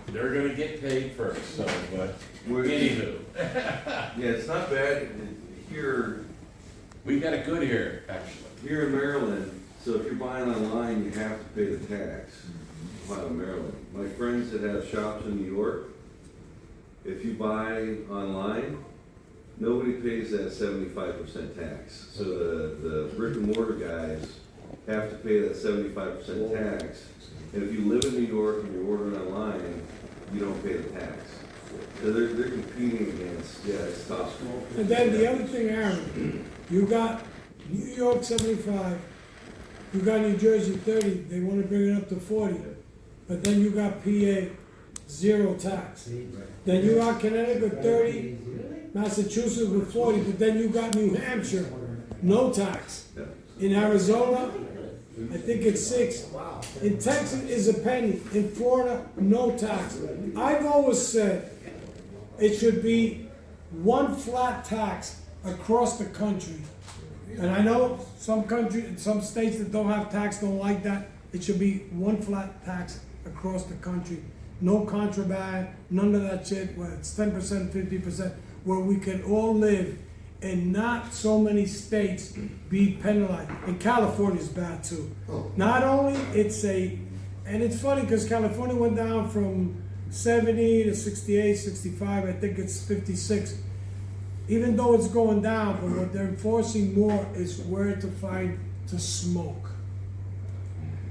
Speaker 8: They're gonna get paid first, so, but, anywho.
Speaker 12: Yeah, it's not bad here,
Speaker 8: We've got it good here, actually.
Speaker 12: here in Maryland, so if you're buying online, you have to pay the tax. Ohio, Maryland. My friends that have shops in New York, if you buy online, nobody pays that 75% tax. So the brick and mortar guys have to pay that 75% tax. And if you live in New York and you're ordering online, you don't pay the tax. So they're competing against, yeah, it's tough.
Speaker 2: And then the other thing, Aaron, you got New York 75, you got New Jersey 30, they wanna bring it up to 40. But then you got PA, 0 tax. Then you got Connecticut 30, Massachusetts with 40, but then you got New Hampshire, no tax.
Speaker 12: Yeah.
Speaker 2: In Arizona, I think it's 6. In Texas is a penny. In Florida, no tax. I've always said it should be one flat tax across the country. And I know some states that don't have tax don't like that. It should be one flat tax across the country. No contraband, none of that shit, where it's 10%, 50%, where we can all live and not so many states be penalized. And California's bad too. Not only and it's funny because California went down from 70 to 68, 65, I think it's 56. Even though it's going down, but what they're enforcing more is where to find to smoke.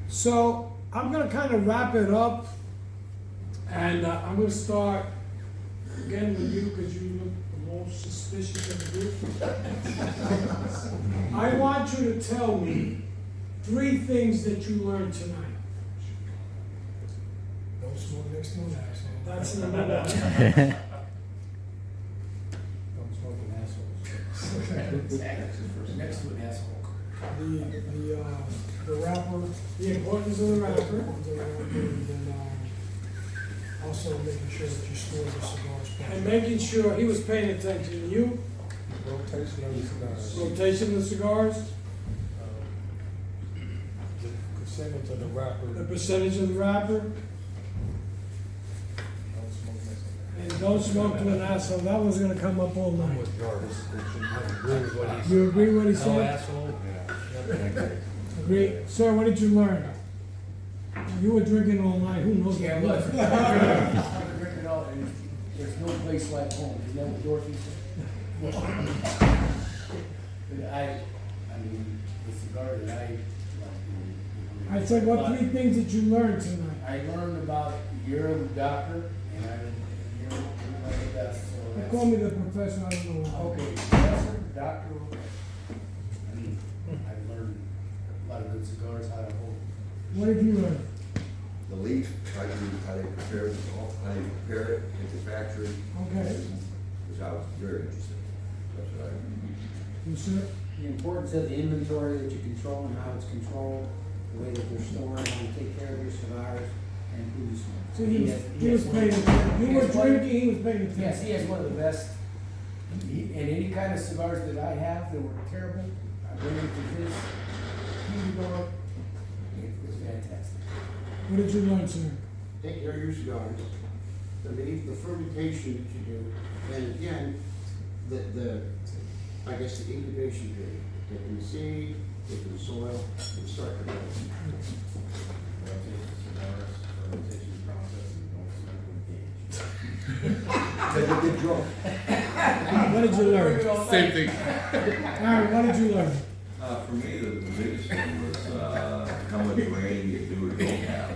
Speaker 2: So I'm gonna kind of wrap it up, and I'm gonna start again with you because you look the most suspicious of the group. I want you to tell me 3 things that you learned tonight.
Speaker 11: Don't smoke next to an asshole.
Speaker 2: That's number 1.
Speaker 4: Don't smoke with assholes. Next to an asshole.
Speaker 11: The wrapper,
Speaker 2: The importance of the wrapper.
Speaker 11: and then, also making sure that you store the cigars properly.
Speaker 2: And making sure he was paying attention. You?
Speaker 11: Rotation of the cigars.
Speaker 2: Rotation of the cigars,
Speaker 11: The percentage of the wrapper.
Speaker 2: the percentage of the wrapper,
Speaker 11: Don't smoke next to
Speaker 2: and don't smoke to an asshole. That one's gonna come up all night.
Speaker 9: With Jarvis, I agree with what he said.
Speaker 2: You agree what he
Speaker 9: No
Speaker 2: said?
Speaker 9: asshole.
Speaker 2: Agree. Sir, what did you learn? You were drinking all night. Who knows?
Speaker 4: Yeah,
Speaker 2: what
Speaker 4: look.
Speaker 2: it was?
Speaker 4: Drinking all, and there's no place like home, isn't that what Dorothy said? But I mean, the cigar that I like.
Speaker 2: I said, what 3 things did you learn tonight?
Speaker 4: I learned about you're the doctor, and you're the best, so
Speaker 2: They
Speaker 4: that's.
Speaker 2: call me the professor. I don't know why.
Speaker 4: Okay, professor, doctor, I mean, I've learned a lot of good cigars, how to hold.
Speaker 2: What did you learn?
Speaker 13: The leaf, how they prepare it, how you prepare it, manufacture it.
Speaker 2: Okay.
Speaker 13: Which I was very interested in. That's what I.
Speaker 2: You sir?
Speaker 14: The importance of the inventory that you control and how it's controlled, the way that they're stored, how you take care of your cigars, and who you smoke.
Speaker 2: So he was paying attention. You were drinking, he was paying attention.
Speaker 4: Yes, he has one of the best, and any kind of cigars that I have that were terrible, I bring them to his humidor. It's fantastic.
Speaker 2: What did you learn, sir?
Speaker 10: Take care of your cigars, the fermentation that you do, and again, I guess the incubation period. Taking the seed, taking the soil, and start to grow.
Speaker 2: What did you learn?
Speaker 12: Same thing.
Speaker 2: Aaron, what did you learn?
Speaker 12: For me, the biggest thing was how much rain you do or don't have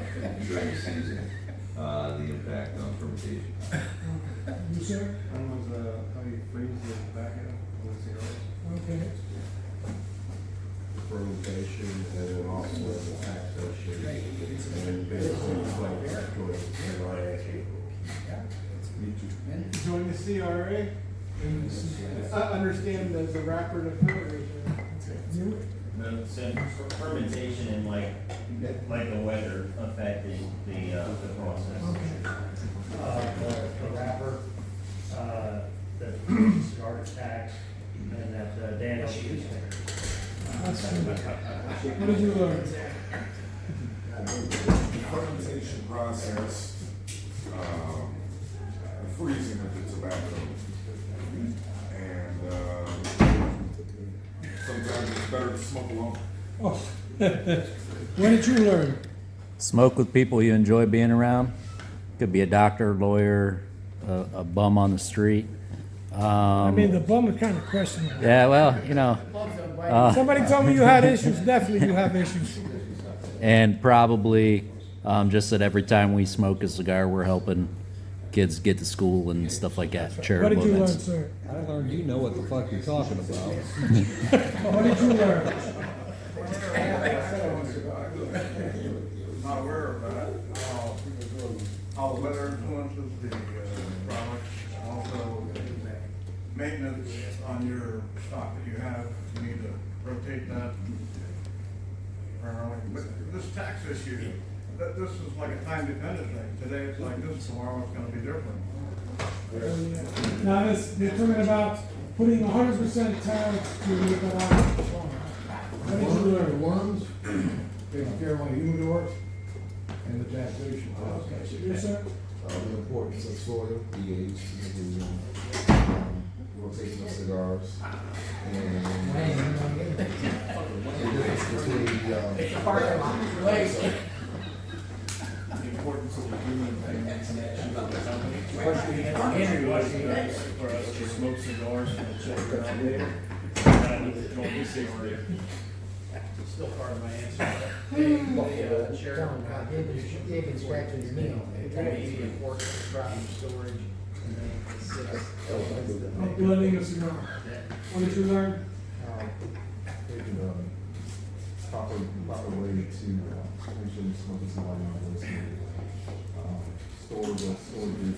Speaker 12: during the season, the impact on fermentation.
Speaker 2: You sir?
Speaker 11: One was, how you freeze the tobacco with cigars.
Speaker 2: Okay.
Speaker 13: Fermentation, and then also the taxation, and basically like doing cigar.
Speaker 11: Join the CRA and understand the wrapper to filter.
Speaker 2: You?
Speaker 3: fermentation and like the weather affecting the process.
Speaker 15: The wrapper, the cigar tax, and that Daniel.
Speaker 2: What did you learn?
Speaker 5: The fermentation process, the freezing of the tobacco, and sometimes it's better to smoke alone.
Speaker 2: Oh. What did you learn?
Speaker 6: Smoke with people you enjoy being around. Could be a doctor, lawyer, a bum on the street.
Speaker 2: I mean, the bum is kind of questionable.
Speaker 6: Yeah, well, you know.
Speaker 2: Somebody told me you had issues. Definitely you have issues.
Speaker 6: And probably just that every time we smoke a cigar, we're helping kids get to school and stuff like that.
Speaker 2: What
Speaker 6: Charitable
Speaker 2: did you learn,
Speaker 6: events.
Speaker 2: sir?
Speaker 11: I learned you know what the fuck you're talking about.
Speaker 2: What did you learn?
Speaker 13: Not aware of that. How the weather influences the product, also maintenance on your stock that you have. You need to rotate that. But this tax issue, this is like a time dependent thing. Today it's like this, tomorrow it's gonna be different.
Speaker 2: Now, they're talking about putting 100% tariffs to Nicaragua. What did you learn?
Speaker 11: Worms, taking care of my humidor, and the taxation.
Speaker 2: Okay, yes, sir?
Speaker 13: The importance of soil, pH, rotation of cigars, and the difference between the importance of the human connection of the company.
Speaker 3: Henry was for us to smoke cigars from the children out there. I need to join this cigarette. Still part of my answer. The chair.
Speaker 14: They've been scratching his knee.
Speaker 3: The importance of crop storage and then the six.
Speaker 2: Blending a cigar. What did you learn?
Speaker 13: Taking a proper way to make sure you smoke a cigar on the store your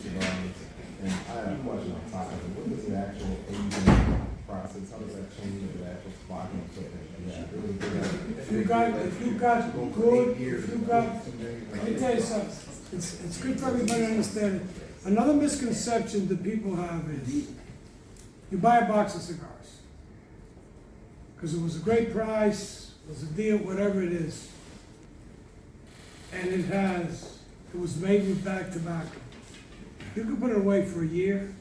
Speaker 13: cigars. And I have a question on top of it. What is the actual aging process? How does that change the actual spotting equipment?
Speaker 2: If you got good, let me tell you something. It's good for everybody to understand it. Another misconception that people have is you buy a box of cigars because it was a great price, it was a deal, whatever it is, and it was made with bag tobacco. You can put it away for a year,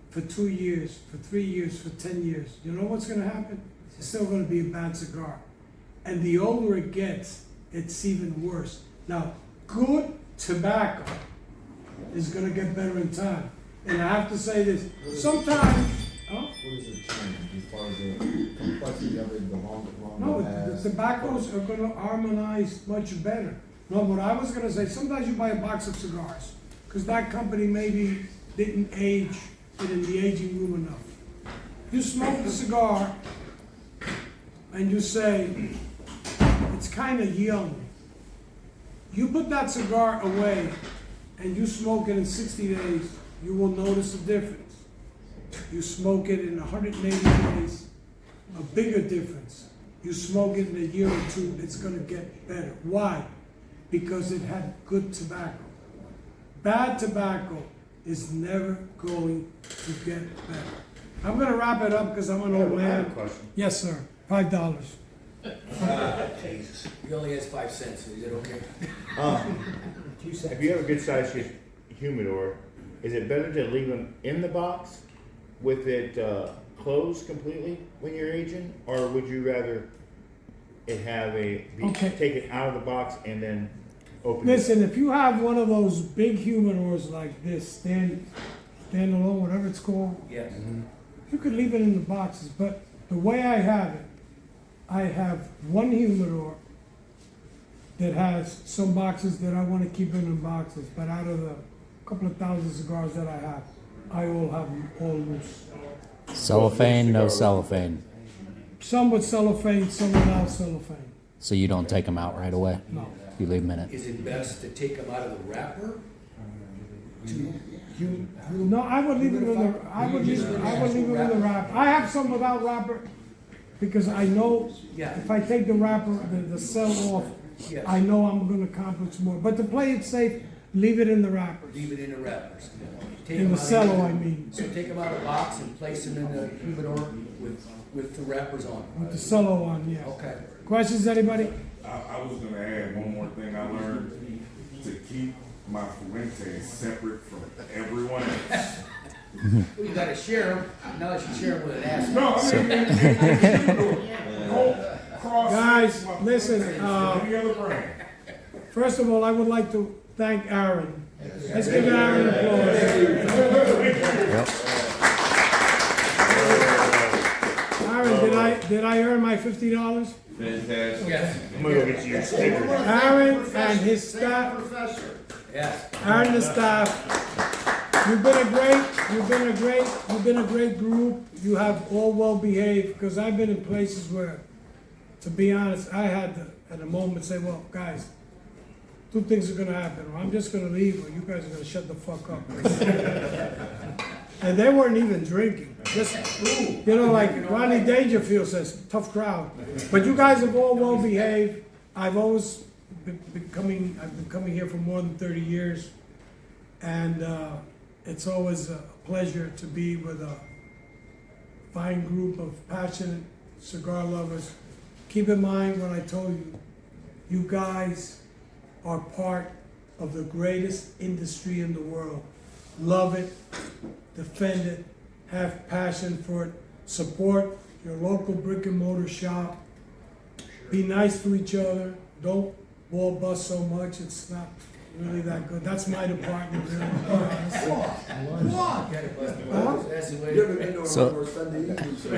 Speaker 2: for 2 years, for 3 years, for 10 years. You know what's going to happen? It's still going to be a bad cigar. And the older it gets, it's even worse. Now, good tobacco is going to get better in time. And I have to say this, sometimes,
Speaker 13: what does it change as far as the complexity of it, the longer
Speaker 2: no,
Speaker 13: lasts?
Speaker 2: the tobaccos are going to harmonize much better. No, what I was going to say, sometimes you buy a box of cigars because that company maybe didn't age it in the aging room enough. You smoke the cigar and you say, it's kind of young. You put that cigar away and you smoke it in 60 days, you will notice a difference. You smoke it in 180 days, a bigger difference. You smoke it in a year or two, it's going to get better. Why? Because it had good tobacco. Bad tobacco is never going to get better. I'm going to wrap it up because I'm an old man. Yes, sir. $5.
Speaker 4: Jesus, he only has 5 cents, is it okay?
Speaker 3: If you have a good sized humidor, is it better to leave them in the box with it closed completely when you're aging, or would you rather it have take it out of the box and then open
Speaker 2: Listen, if you have one of those big humidors like this, standalone, whatever it's called,
Speaker 4: Yes.
Speaker 2: you could leave it in the boxes. But the way I have it, I have one humidor that has some boxes that I want to keep in the boxes. But out of the couple of thousand cigars that I have, I will have them all loose.
Speaker 6: Cellophane, no cellophane.
Speaker 2: Some with cellophane, some without cellophane.
Speaker 6: So you don't take them out right away?
Speaker 2: No.
Speaker 6: You leave them in it?
Speaker 4: Is it best to take them out of the wrapper?
Speaker 2: No, I would leave it in the. I would leave it in the wrapper. I have some without wrapper, because I know
Speaker 4: Yeah.
Speaker 2: if I take the wrapper, the cell off,
Speaker 4: Yes.
Speaker 2: I know I'm gonna accomplish more. But to play it safe, leave it in the wrappers.
Speaker 4: Leave it in the wrappers. Take
Speaker 2: In
Speaker 4: them
Speaker 2: the
Speaker 4: out of
Speaker 2: cello,
Speaker 4: here.
Speaker 2: I mean,
Speaker 4: So take them out of the box and place them in the humidor with the wrappers on.
Speaker 2: with the cello on, yeah.
Speaker 4: Okay.
Speaker 2: Questions, anybody?
Speaker 5: I was gonna add one more thing I learned, to keep my Fuente separate from everyone else.
Speaker 4: Well, you gotta share them, now you should share them with an ass.
Speaker 5: No, I mean, don't cross.
Speaker 2: Guys, listen,
Speaker 5: any other brand.
Speaker 2: First of all, I would like to thank Aaron. Let's give Aaron applause. Aaron, did I earn my $50?
Speaker 12: Fantastic.
Speaker 4: Yes.
Speaker 3: I'm gonna go get you your sticker.
Speaker 2: Aaron and his staff,
Speaker 4: Yes.
Speaker 2: Aaron and the staff, you've been a great group. You have all well behaved, because I've been in places where, to be honest, I had to, at a moment, say, well, guys, two things are gonna happen, or I'm just gonna leave, or you guys are gonna shut the fuck up. And they weren't even drinking, just, you know, like Rodney Dangerfield says, tough crowd. But you guys have all well behaved. I've always been coming here for more than 30 years. And it's always a pleasure to be with a fine group of passionate cigar lovers. Keep in mind what I told you, you guys are part of the greatest industry in the world. Love it, defend it, have passion for it, support your local brick and mortar shop. Be nice to each other, don't ball bust so much, it's not really that good. That's my department, really.
Speaker 4: That's the way.
Speaker 6: So,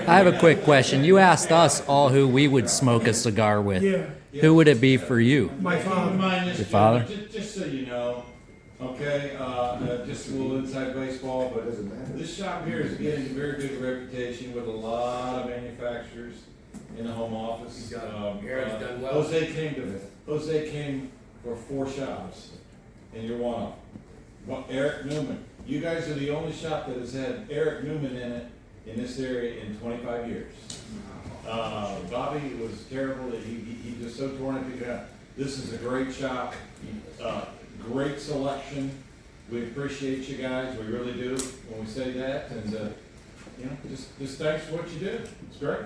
Speaker 6: I have a quick question. You asked us all who we would smoke a cigar with.
Speaker 2: Yeah,
Speaker 6: Who would it be for you?
Speaker 2: my father.
Speaker 8: Your
Speaker 6: father?
Speaker 8: Just so you know, okay, just a little inside baseball, but this shop here is getting a very good reputation with a lot of manufacturers in the home office.
Speaker 4: Aaron's done well.
Speaker 8: Jose came for 4 shops, and you're one of them. Well, Eric Newman, you guys are the only shop that has had Eric Newman in it in this area in 25 years. Bobby was terrible, he just so torn it because this is a great shop, great selection. We appreciate you guys, we really do, when we say that, and, you know, just thanks for what you do, it's great.